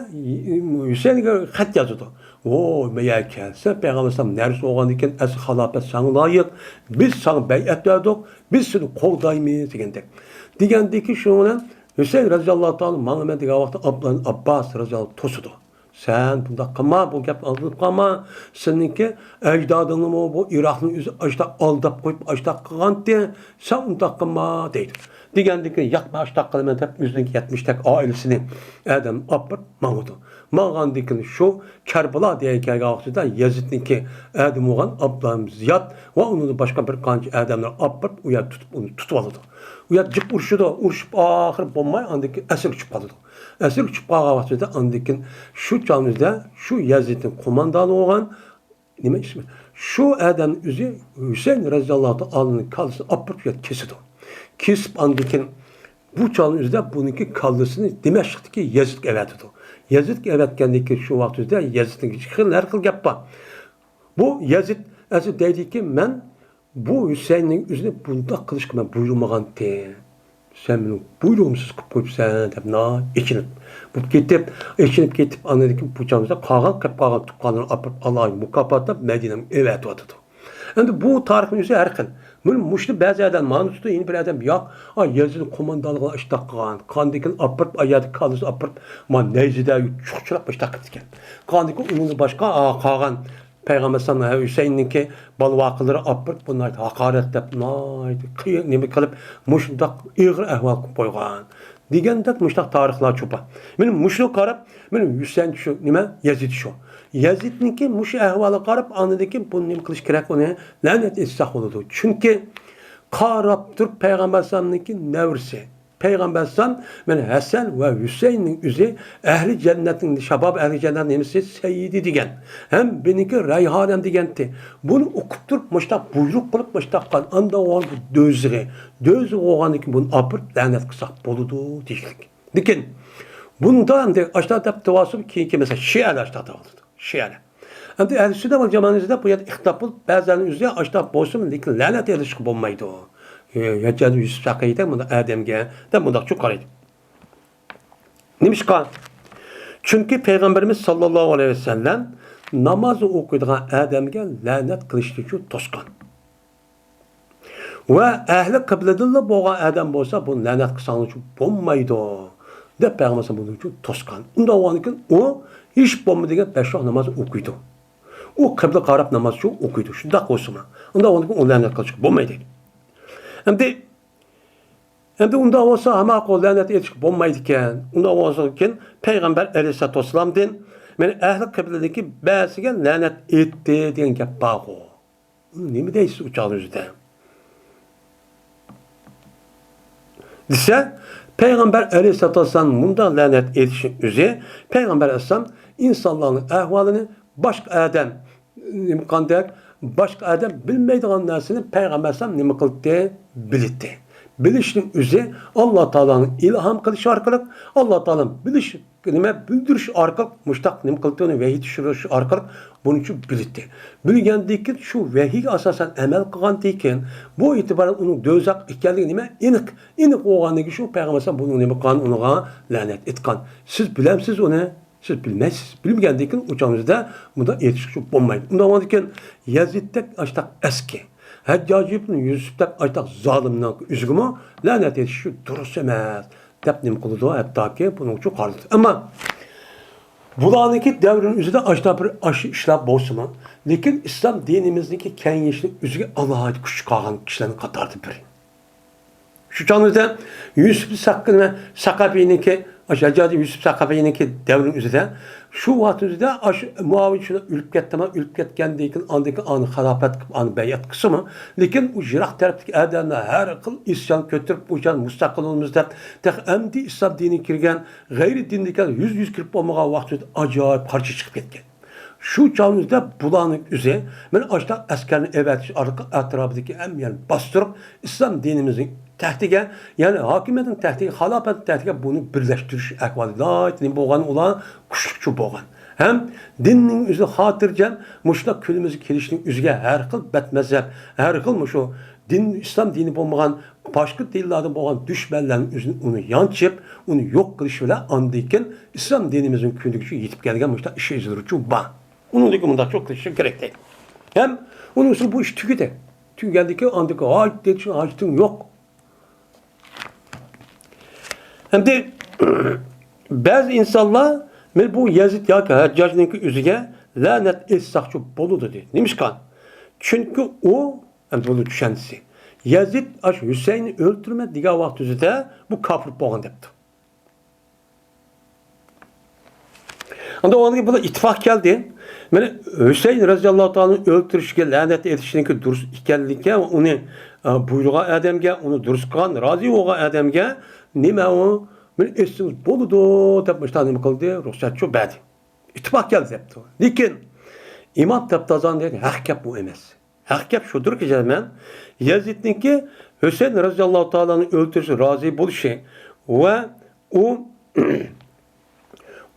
Hüseyin'e xat yazdı. O meyerken sen Peygamber Aleyhisselam neresi olan diken eski halafet sana layık. Biz sana beyat verdik. Biz seni kovdaymayız digendek. Digendeki şuna Hüseyin Raziyallahu Teala Mehmet'e vakti Abbas Raziyallahu tosudu. Sen bunda kılma, bu gap alınıp kalma. Seninki ecdadını mı bu Irak'ın yüzü açta aldap koyup açta kılan diye sen bunda kılma deydi. Digendeki yakma açta kılma hep yüzündeki 70'tek ailesini Adem Abbas Mahmud'u. Mağandikin şu Kerbala deyken vaxtida Yazid'ninki adam olan Abdülhamid Ziyad ve onun başka bir kanca adamlar apıp uya tutup onu tutup aldı. Uya cıp urşudu, urşup ahir bombay andaki esir çıp aldı. Esir çıp aldı vaxtida andikin şu canlıda şu Yazid'in komandanı olan nime ismi? Şu adamın üzü Hüseyin Rezallahu Anh'ın kalısını apıp uya kesidu. Kesip andikin bu çalın üzerinde bununki kallısını Dimeşk'taki Yazid evetidu. Yazid evetkendeki şu vakit üzerinde Yazid'in her kıl yapma. Bu Yazid asıl dedi ki ben bu Hüseyin'in üzerine bunda kılıç kılma buyurmağın te. Sen benim buyruğumsuz koyup sen de na içinip. Bu geçinip anladı ki bu çalımızda kalan tukkanını apıp Allah'ın mukafatı Medine'nin evetidu. Endi bu tarihin yüzü her xil. Bunu muşlu bazı adam manustu yeni bir adam yok. Ay Yazid'in komandanlığına iştah qılan. Kandikin apırp ayadı kalısı apırp. Man neyzide çuqçulaq iştah qıtken. Kandikin onun başqa qağan Peygamber sallallahu Hüseyin'ninki balvaqıları apırp bunlar hakaretlep nemi qılıp muşundaq iğir ahval qoyğan. Degende muştaq tarixlar çopa. Benim muşlu qarab, benim Hüseyin şu nima Yazid şu. Yazid'ninki muş ahvalı qarab anladı ki bunu nima qilish kerak onu lanet etsaq oldu. Çünkü qarab tur Peygamber sallallahu nevrisi. Peygamber sallallahu men Hasan ve Hüseyin'nin üzü ehli cennetin şabab ehli cennetin nemisi seyyidi degen. Hem beniki rayhanem degenti. Bunu okup turup muştaq buyruk qılıp muştaq qan anda olan bu dözü oğaniki bunu apırt lanet qısaq boludu dişlik. Dikin bundan da aşağıda tavasıb ki mesela Şia'lar aşağıda oldu. Şia'lar. Endi ehl-i sünnet vel cemaatinde bu yerde ihtilaf bulup bazılarının üzerine aşağıda bolsun lekin lanet edilişi bulmaydı o. Yecad Yusuf Sakay'da bunda Adem'ge de bunda çok qaraydı. Nimişqa? Çünkü Peygamberimiz sallallahu aleyhi ve sellem namazı okuyduğun Adem'ge lanet kılıştı ki toskan. Ve ehli kıbledilla boğan Adem bolsa bu lanet kısanlığı için bulmaydı o. De Peygamber bunu için toskan. Onda o hiç bomba degen 5 namaz okuydu. O kıble qarab namazı okuydu. Şunda olsun. Onda o lanet kılıştı bulmaydı. Hem de onda olsa ama lanet etişik bulmaydıken, onda olsa ki Peygamber aleyhissalatu vesselam den men ehli kıbledeki bazıga lanet etti degan gap bor. Nima deysiz uçağın yüzüde? Dese Peygamber aleyhissalatu vesselam bunda lanet etişin üzü Peygamber aleyhissallam insanların ahvalını başka adam kandak başka adam bilmeydiğin narsini Peygamber sallallahu nima qildi bildi. Bilişin üzü Allah Taala'nın ilham kılışı arkalık Allah Taala'nın biliş nima bildiriş arkalık muştaq nima qildığını vahiy tushirish arkalık bunun için bildi. Bilgendiki şu vahiy asasen amel qilgan ekan bu itibaran onun dözaq ekanligi nima aniq olganligi şu Peygamber sallallahu bunu nima qilgan unuğa lanet etgan. Siz bilemsiz onu siz bilmezsiz. Bilmegandeki uçağınızda bunda yetişik olmaydı. Bundan varken Yazid'dek açtak eski. Haccac ibn Yusuf'dek açtak zalimden üzgümü lanet yetişik durus emez. Tepnim kılıdı hatta ki bunun için kaldı. Ama bulanıki devrin üzerinde açtak bir aşı işler bozma. Lakin İslam dinimizdeki kenyişlik üzerinde Allah'a küçük kalan kişilerin katardı biri. Şu canlıda Yusuf Sakabi'ninki Haccac Yusuf Sakabi'ninki devrin üzerinde şu vaxtda Muaviye şuna ülüp ketgəndəkin andakı anı xilafət anı bəyət qısmı lakin o jiraq tərəfdəki adamlar hər xil isyan götürüb bu can müstəqil olmazda təx əmdi İslam dini kirgan qeyri dindəki 100 kirib olmağa vaxtda acayip parça çıxıb ketgan. Şu canlıda bulanık üzere ben açta askerini evet etrafındaki emniyel bastırıp İslam dinimizin tehtige yani hakimiyetin tehtige, halafetin tehtige bunu birleştiriş ekvali. Lakin boğan olan kuşlukçu boğan. Hem dinin üzü hatırcam muşlak külümüzü kelişinin üzüge her kıl betmezhep, her kıl muşu İslam dini olmayan başka dillerde boğan düşmanların üzünü onu yançıp, onu yok kılış bile andıyken İslam dinimizin kündükçü yitip gelgen muşlak işe izlırıcı bağ. Onun dökümünde çok kılışın gerek değil. Hem onun için bu iş tüküde. Tükü geldi ki andaki açtın yok. Hem de bazı insanlar bu Yazid ya ki Haccac'ınki üzüge lanet etsakçı boludu dedi. Neymiş kan? Çünkü o hem bunu düşendisi. Yazid Hüseyin'i öldürme diga vakti üzüde bu kafir boğan depti. Onda onun bu ittifak geldi. Mene Hüseyin radıyallahu ta'ala'nın öldürüşüge, lanet etişiniki durus ikenlike, onu buyruğa adamge, onu durus kılan, razı oğa adamge, nime o, mene esiniz boludu, depmişler nime kıldı, ruhsatçı bedi. İttifak geldi depti. Lekin, İmam Tebtazan dedi, hak bu emes. Hak şudur ki cemen, Yazid'in ki Hüseyin radıyallahu ta'ala'nın öldürüşü razı buluşu ve o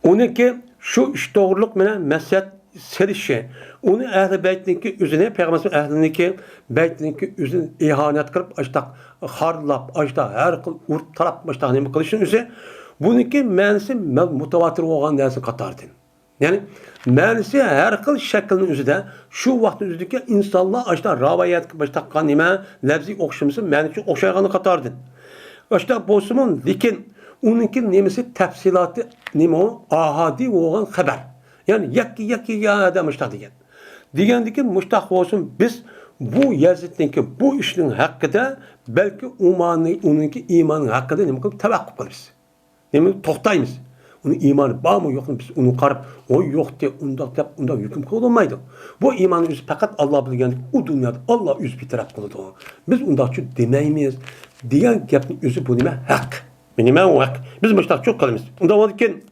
onunki şu iş doğruluk menen meslet serişi. Onu ehli beytninki üzerine Peygamber ehliniki beytninki üzerine ihanet kılıp açtak, harlap, açtak, her kıl urt tarap açtak nemi kılışın üzerine. Bununki menisi mutavatir olan dersi katardın. Yani menisi her kıl şeklinin üzerinde şu vaktin üzerindeki insanlar açtak ravayet açtak kanime lefzi okşaması menisi okşayağını katardın. Açtak bozumun lekin onunki nemisi tefsilatı neme o? Ahadi olan haber. Yani yakki ya adam müştak degen. Degendeki müştak olsun biz bu Yazid'inki bu işin hakkında belki onunki imanın hakkında neme kılıp tevakkuf kılırız. Neme toktayımız. Onun imanı var mı yok mu biz onu karıp o yok diye onda hüküm kılınmaydı. Bu imanın yüzü fakat Allah bilgen o dünyada Allah yüz bir taraf kıldı. Biz onda şu demeyimiz. Diyen yapın yüzü bu neme hak. Minime olarak biz müştak çok kalımız. Onda var ki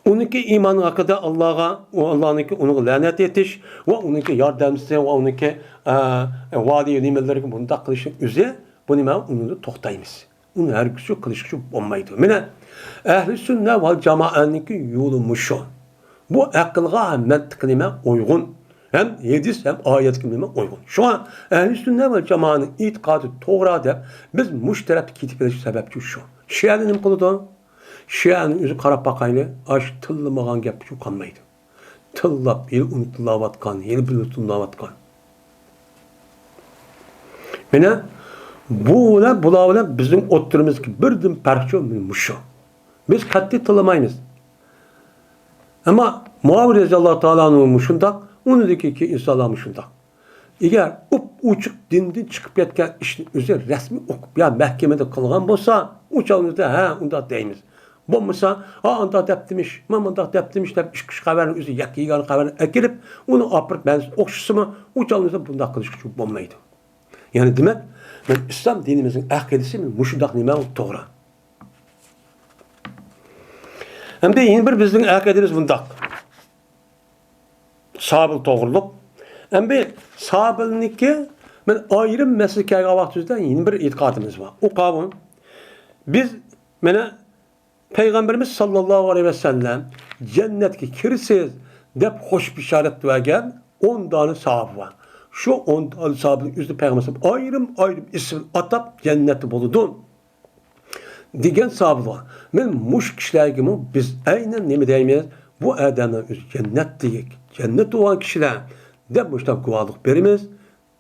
onunki imanın hakkında Allah'ınki onu lanet etiş ve onunki yardımcısı ve onunki vali nimeleri bunda kılışın üzere bu nime onu toktayımız. Onu her kişi kılışışı olmaydı. Mine ehli sünnet ve cemaatninki yolumuşu. Bu akılga mantıklime uygun. Hem hadis hem ayet kimliğine uygun. Şu an ehl-i sünnet ve cemaatinin itikadı doğru de biz müşterek kitipleşi sebepçi şu. Şia'nın ne kılıdı? Şia'nın yüzü karab bakaylı aş tıllamağın gep şu kanmaydı. Tıllap yıl unutullavatkan, yıl bilutullavatkan. Mene bulavla bizim oturumuz ki birdim parça olmuş. Biz katli tıllamayız. Ama Muavir Rezallahu Teala'nın muşundak onu deki ki insanlar şunda. Eğer uçuk dindi çıkıp yetken işin üzeri resmi okup ya mahkemede kılgan bolsa uçağınızda onda deyimiz. Bolmasa onda deptimiş, mamanda deptimiş dep iş haberin üzeri yakıyan haberini ekilip onu apırıp ben okşusu mu uçağınızda bunda kılışık bolmaydı. Yani demek ben İslam dinimizin akidesi mi muşundak nime doğru. Hem de yeni bir bizim akidemiz bundak. Sabil doğruluk. Hem bir sabilniki ben ayrım meslekeye vaktizden yeni bir itikadımız var. O kavun biz Peygamberimiz sallallahu aleyhi ve sellem cennetki kirsiz dep hoş bişaret vergen 10 tane sahabe var. Şu 10 tane sahabenin üstü Peygamberimiz ayrım isim atap cenneti buludun. Digen sahabe var. Ben muş kişiler gibi biz aynen ne mi demeyiz? Bu adamlar cennet diyek. Cennet olan kişiler de bu işte kuvalık berimiz.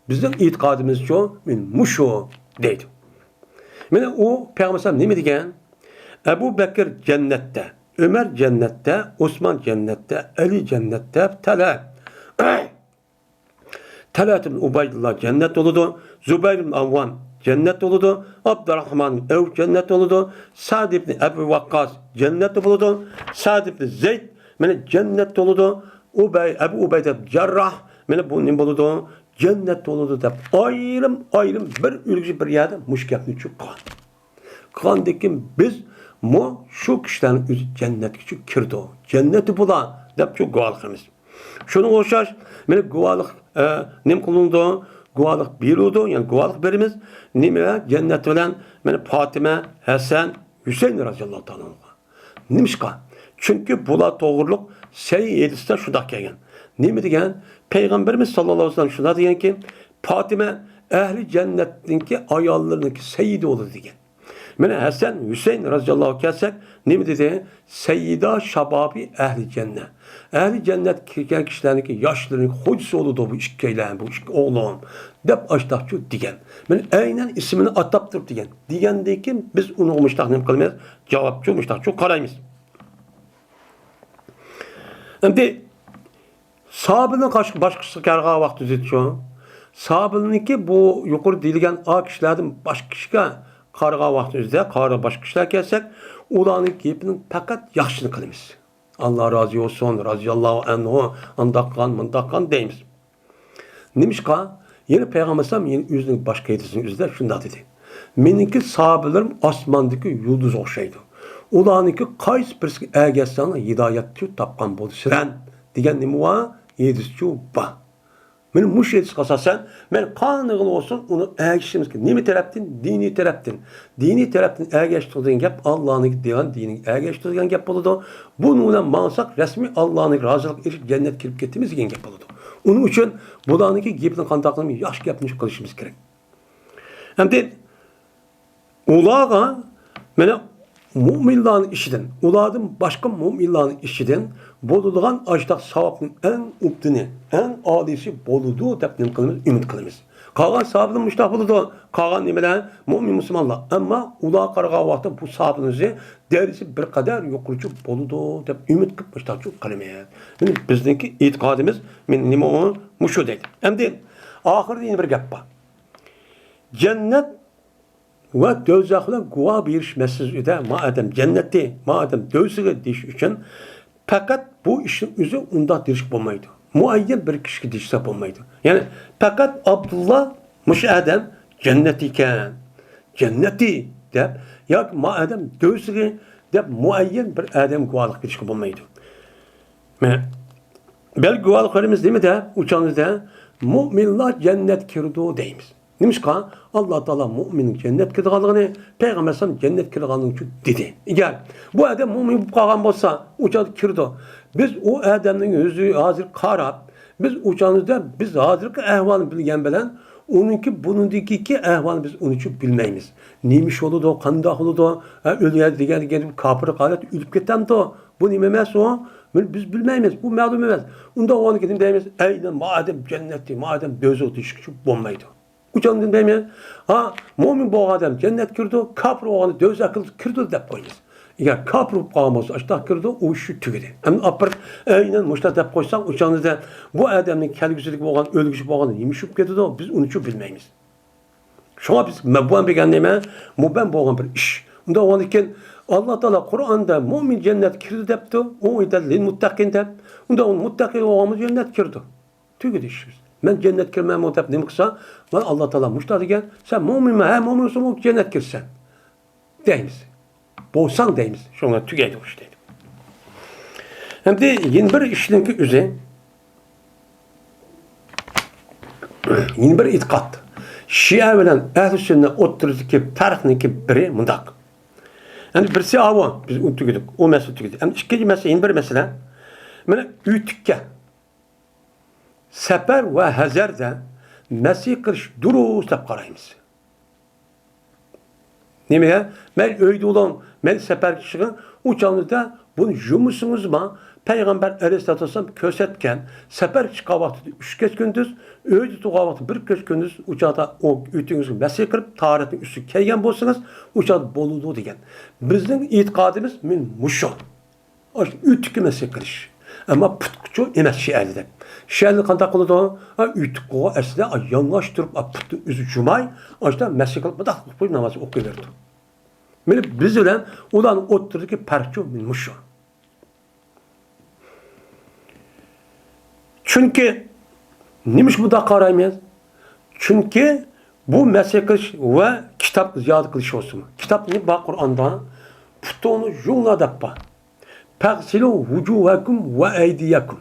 Bizim itikadımız şu, muşu deydi. Yani o Peygamber ne mi degen? Ebu Bekir cennette, Ömer cennette, Osman cennette, Ali cennette, Talat ibn Ubaydullah cennet oludu, Zübeyir ibn Avvam cennet oludu, Abdurrahman Ev cennet oludu, Sa'd ibn Ebu Vakkas cennet oludu, Sa'd ibn Zeyd cennet oludu, Ebu Ubeyde Cerrah bu ne oludu? Cennet oludu da ayrım bir ülkü bir yerde müşkepni çok kan. Kan dekim biz şu kişilerin cennet küçük kirdi o. Cenneti bula da çok guvalıkımız. Şunu koşar guvalık nem kulundu? Guvalık bir oldu yani guvalık birimiz nime cennet olan Fatime, Hasan, Hüseyin radıyallahu ta'ala. Nimişka? Çünkü bula doğruluk seyyediste şudak gelgen. Ne mi degen? Peygamberimiz sallallahu aleyhi ve sellem şuna degen ki Fatime ehli cennetinki ayallarındaki seyyidi olur degen. Hasan, Hüseyin radıyallahu kelsek ne mi dedi? Seyyida şababi ehli cennet. Ehli cennet kirken kişilerindeki yaşlarının hocası oldu bu işkeylerin, bu işk oğlum. Dep açtakçı degen. Aynen ismini ataptır degen. Digendeki biz onu olmuştak ne kılmayız? Cevapçı olmuştak çok karayımız. Şimdi sahabenin başkası karga vakti zetiyor. Sahabeninki bu yukarı dilgen a kişilerden başka kişiye karga vakti üzde, karga başka kişiler kelsek, ulanın keyfinin fakat yaxşını kılımız. Allah razı olsun, radıyallahu anhu, andakkan, mındakkan deymiz. Nimişka, yeni Peygamber sallam yeni yüzünün başka yetisinin yüzüde şunda dedi. Meninki sahabelerim asmandaki yıldız okşaydı. Ulanınki kays birisi ergessanla hidayetçi tapkan bolu siren. Digen nimi var? Yedisçi ba. Benim muş yedis kasasen, ben kanığıl olsun, onu ergeçtiğimiz ki, nimi teraptin? Dini teraptin. Dini teraptin ergeçtirdiğin gep, Allah'ın diyen dinin ergeçtirdiğin gep boludu. Bununla mansak resmi Allah'ın razılık erip cennet kirip gittiğimiz gen gep boludu. Onun için bulanınki gepini kandaklığını yaş gepmiş kılışımız gerek. Hem de ulağa mene müminlerin işiden, uladın başka müminlerin işiden boluluğun ajdaq savabının en uptini, en adisi boludu dep nim kılımız, ümit kılımız. Kalan sahabının müştah boludu, kalan nimeler mümin Müslümanlar. Ama ulağa qarığa vaxtda bu sahabınızı derisi bir kadar yokurucu boludu dep ümit kılıp müştah çok kılımız. Yani bizdeki itikadımız nime o muşu deydi. Hem de ahirde yine bir gap var. Cennet ve dözakla guva birişmesiz ide madem cenneti, madem dözüge diş için fakat bu işin üzü onda diriş bulmaydı. Muayyen bir kişi dişse bulmaydı. Yani fakat Abdullah müşahedem cennetiken cenneti de ya madem dözüge de muayyen bir adam guvalık diriş bulmaydı. Bel guvalıklarımız değil mi de uçağınızda müminler cennet kirdu deyimiz. Nimişka Allah Teala müminin cennet kirdiğini Peygamber sallam cennet kirdiğini dedi. Gel bu adam mümin kalan olsa uçağı kirdi. Biz o adamın yüzü hazır karab. Biz uçağımızda biz hazırki ehvalını bilgen bilen onunki bunundaki ki ehvalını biz onun için bilmeyimiz. Neymiş oludu, kandak oludu, ölüye gelip kapırı kalet ölüp gitten de bu nimemez o. Biz bilmeyimiz, bu mağdum emez. Onda onu gidip deyimiz, eyden madem cenneti, madem dözü otuşku bulmaydı. Uçağını demeyen, ha, mümin bu adam cennet kirdi, kapır oğlanı döz akıl kirdi dep koyuz. Eğer kapır kalmaz, aşağı kirdi, o işi tükedi. Hem apır, aynen muşta dep koysak, uçağınızda bu adamın kelgüsüzlük olan, ölgüsü olan yemişip gidiyor da biz onu için bilmeyiz. Şuna biz, bu an beğendiğime, ben bu olan bir iş. Onda o anken Allah Teala Kur'an'da mümin cennet kirdi depti, o idellin muttakin dep. Onda onun muttakin oğlamız cennet kirdi. Tükedi işimiz. Ben cennet kirmeye muhtap ne kısa, ben Allah Teala müştahı gel, sen mümin mi, hem mümin olsun cennet kirsen. Deyimiz. Boğsan deyimiz. Şuna tükedi o işte. Hem de yeni bir işlinki üze, yeni bir itikat. Şia bilen ehl-i sünnet oturuzdaki farkındaki biri mındak. Yani birisi avu, biz onu tükedik, o mesele tükedik. Yani ikinci mesele, yeni bir mesele, yani ütükke. Sefer ve hazerde mesih kılış duruz dep qaraymiz. Nime? Men öyde olan, men sefer kişinin uçağınızda bunu jumusunuz ma Peygamber Aleyhisselatü Vesselam kösetken sefer çıka vakti 3 kez gündüz, öyde tuğa vakti 1 kez gündüz uçağda o ütünüzü mesih kırıp taharetin üstü kelgen bolsanız uçağda boludu degen. Bizning itikadımız min muşu. Ütükü mesih kılış. Ama putkuçu emas şiirde. Şiirde kandak kılıdı, ütükü esle yanlaştırıp putu üzü cumay, işte mesih kılıp da bu namazı okuyverdi. Biz ölen ulan oturdu ki parçu minmuşu. Çünkü neymiş bu da karaymayız? Çünkü bu mesih kılış ve kitap ziyade kılış olsun. Kitap ne bak Kur'an'da? Putunu jumla dappa. Pagsilu vucuhakum ve eydiyakum.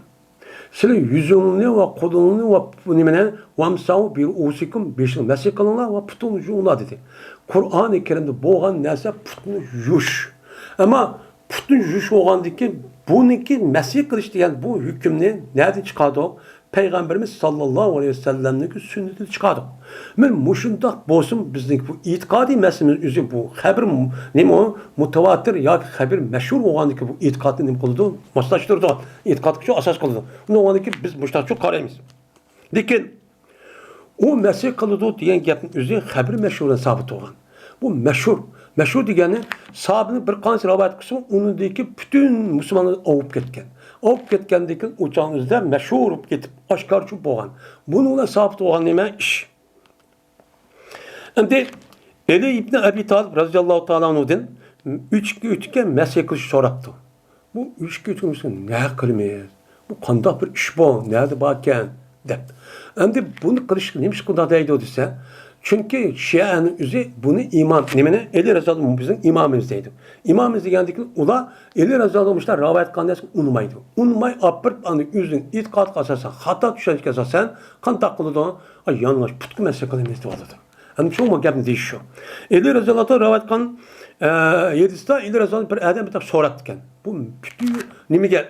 Sizin yüzünü ve kolunu ve nimene vamsav bir usikum beşin mesih kılınlar ve putunu jumla dedi. Kur'an-ı Kerim'de boğan neyse putunu yuş. Ama putunu yuş olgandaki bununki mesih kılış diyen bu hükümünü nereden çıkardı? Peygamberimiz sallallahu aleyhi ve sellem'deki sünneti çıkardı. Men muşundak bolsun bizdeki bu itikadi meselemiz üzü bu haber neymi o mutavatir ya haber meşhur olgandaki bu itikadını neymi kıldı? Maslaştırdı. İtikadki şu asas kıldı. Bunu olgandaki biz muştak çok karayımız. Lakin o mesih kıldı diyen gapın üzü haber meşhurun sabit olgan. Bu meşhur. Meşhur degeni sahabinin bir kansi rivayet kısmı onundaki bütün Müslümanları avup ketken. Avup ketkendeki uçağınızda meşhur olup getip aşkar çup olgan. Bununla sabit olan neme iş. Hem de Ali İbni Abi Talib radıyallahu ta'ala anhu'dan üçgen mesih kılışı soraktı. bu iş götürmüşsün, ne kılmayız? Bu qandaq bir iş bu, nerede bakken? Dep. Endi bunu qilish nima qildi deydi desa, çünkü Şia'nın üzü bunu iman, nimene? Eli Rezal bizim imamımız deydi. İmamımız degandiki ular Eli Rezal olmuşlar rivayet qilgandan unmaydı. Unmay apır ani üzün itiqad qasasa, xata tushuncha asasan qandaq qiladi? Ay yanlış butkul mesele qilamiz deb oladi. Endi çoğu gapni deyish shu. Eli Rezal'da rivayet qilgan Yedisida Eli Rezal bir adam bitib so'rab ekan. Bu bütün nimaga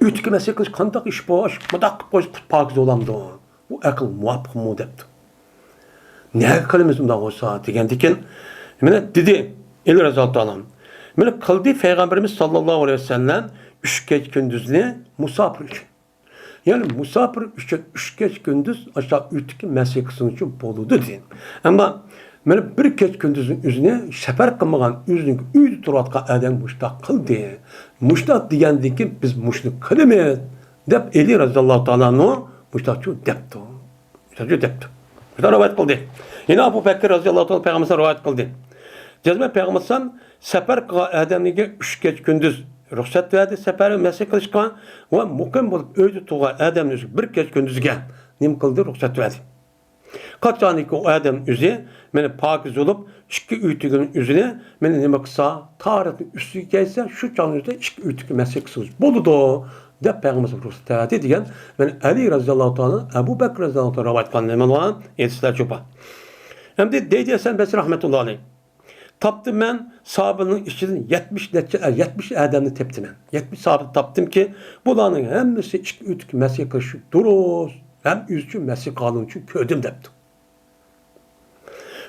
Ütki mesele kılış qandaq iş boş, mudaq qo'yib pokiz olamdi. Bu aql muvaffaqmi debdi. Ne qilamiz unda olsa degandikin, mana dedi El Razal talam. Mana qildi Peygamberimiz sallallohu alayhi vasallam 3 kech kunduzini musafir uchun. Yani musafir uchun 3 kech kunduz aşağı ütki mesele qilsin uchun bo'ladi deyin. Ammo mana bir kech kunduzning o'zini safar qilmagan, o'zining uyda turayotgan odam mushtaq qildi. Mushtaq degandiki biz mushni qilamiz deb Eli raziyallohu taoloni mushtaqchu debdi. Mushtaqchu debdi. Shunday rivoyat qildi. Yana Abu Bakr raziyallohu taolo payg'ambardan rivoyat qildi. Jazma payg'ambar safar qilgan odamga 3 kech kunduz ruxsat berdi, safar mesele qilishga va muqim bo'lib o'zi turgan odamni bir kech kunduzga nima qildi, ruxsat berdi. Qachoniki o adam o'zi meni pokiz bo'lib, ikki uytigining o'zini meni nima qilsa, tahoratning ustiga kelsa, shu chog'da ikki uytigi mesele qilsangiz bo'ladi deb payg'ambar ruxsat degan. Men Ali roziyallohu taolo, Abu Bakr roziyallohu taolo rivoyat qilgan aytishlar cho'pa. Endi deydi Hasan Basri rahmetullohi alayh. Taptım ben sahabenin içinden 70 adamını teptim ben. 70 sahabe taptım ki bulanın hemisi iki ütük mesele kılışı duruz. Hem üzçü mesele kalın için köydüm deptim.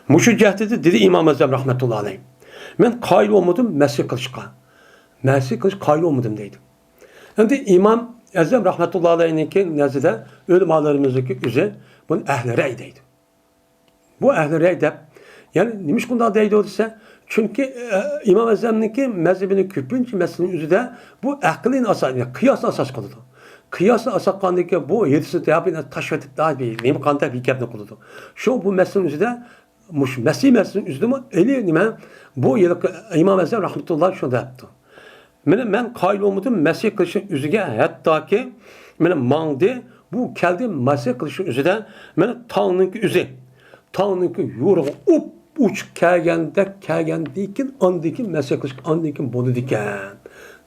Muşu cehdede dedi İmam Azam rahmetullahi aleyh. Ben kayıl olmadım mesele kılışka. Mesele kılış kayıl olmadım deydim. Hem de İmam Azam rahmetullahi aleyh'in nezdinde ölüm ağlarımızdaki üzere bunun ehl-i reydeydi. Bu ehl-i reydep yani nimiş bunda deydi o ise çünkü İmam Azam'ınki mezhebinin küpünç meselenin üzerinde bu aklın asası, yani kıyasla asas kıldı. Kıyasla asas kıldı bu yedisi teyabine taşvetip daha bir neyim kanda bir kepne kıldı. Şu bu meselenin üzerinde meselenin üzerinde eli nime bu yıllık İmam Azam rahmetullahi şunu da yaptı. Ben kayıl olmadım mesele kılışın üzerine hatta ki benim mağdi bu keldiğim mesele kılışın üzerinde benim Tanrı'nınki üzerine Tanrı'nınki yoruğu uç kelgendikin andaki mesele kılışık andikin bolu diken.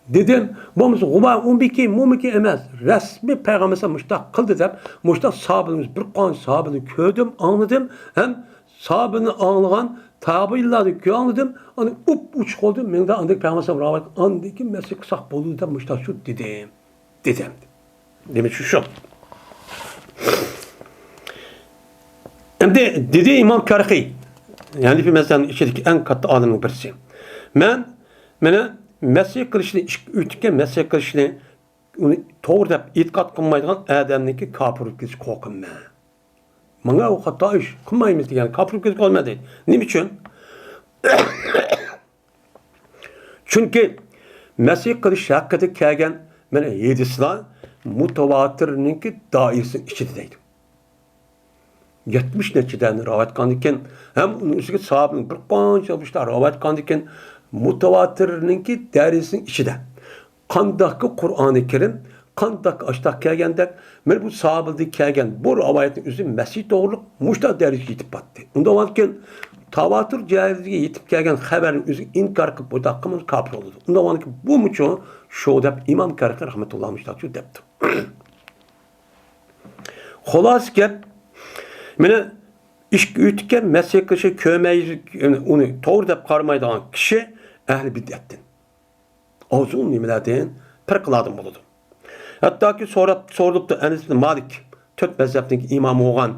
Dedim, bu musun? Guma umbiki, mumiki emez. Resmi peygamberse müştak kıldı dep, müştak sahabimiz bir kan sahabini köydüm, anladım. Hem sahabini anlayan tabiilladı köy anladım. Hani uç oldu, ben de andaki peygamberse ravat andaki mesele kısak bolu dep müştak şu dedim. Demek şu. Hem de dedi İmam Karhi. Yani bir meselenin içindeki en katı adamın birisi. Mene mesele kılışını, ütükke mesele kılışını onu doğru da itiqat kılmaydıgan adamniki kapırıp kılış korkum ben. Bana o hata iş kılmayımız yani kapırıp kılış olmadı. Ne için? Çünkü mesele kılış hakkında kelgen mene yedisler mutavatirninki dairesinin içindeydi. 70 neçeden rivayet kılınırken hem onun üstüne sahabenin bir qancha yapmışlar rivayet kılınırken mutavatirninki derisinin içinde. Qandaqı Kur'an-ı Kerim, qandaq açtaq kelgende, men bu sahabede kelgen bu rivayetin üzü mesih doğruluk muşta derisi yetip battı. Onda varken tavatur cihazıya yetip kelgen haberin üzü inkar kılıp bu dakikımız kapır oldu. Onda varken bu muço şu dep İmam Karhi rahmetullahi aleyh şu depti. Xolas gap mene iş ütken mesele kışı kömeyi onu doğru dep qarmaydigan kişi ehli bid'attin. Azun nimelerden bir kıladım buludu. Hatta ki sorduktu Enes bin Malik, Türk mezhebindeki imamı olan,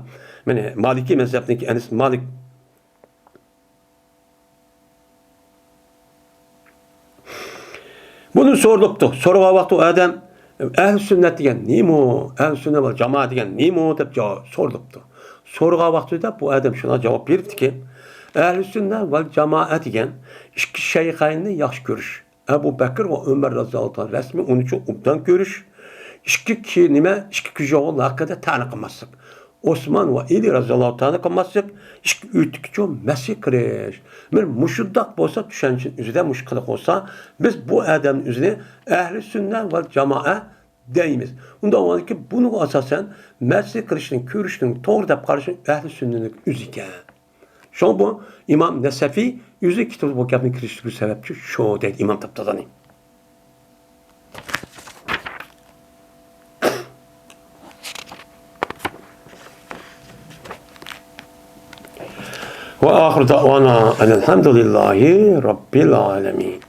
yani Maliki mezhebindeki Enes bin Malik. Bunu sorduktu. Soruğa vakti o adam ehl-i sünnet diyen nimo, ehl-i sünnet ve cemaat diyen nimo deyip sorduktu. Soruğa vakti de bu adam şuna cevap verdi ki ehl-i sünnet ve cemaat diyen iki şeyhayını yaxşı görüş. Ebu Bekir ve Ömer razıyallahu anh resmi onun için obdan görüş. İki kişi nime, iki kişi oğlu hakkında tanı kılmazsın. Osman ve Ali razıyallahu ta'ala kalmasık işki ütükçü mesih kiriş. Men muşuddak bolsa düşençin üzüde muşkılık olsa biz bu adamın üzüne ehli sünnet ve cemaat deyimiz. Unda o ki bunu asasen mesih kirişinin körüşünün doğru dep karışın ehli sünnetin üzüke. Şu bu İmam Nesefi yüzü kitabı bu kapının kiriştiriği sebepçi şu değil İmam Tabtazani. Ve ahir da'vana elhamdülillahi rabbil alemin.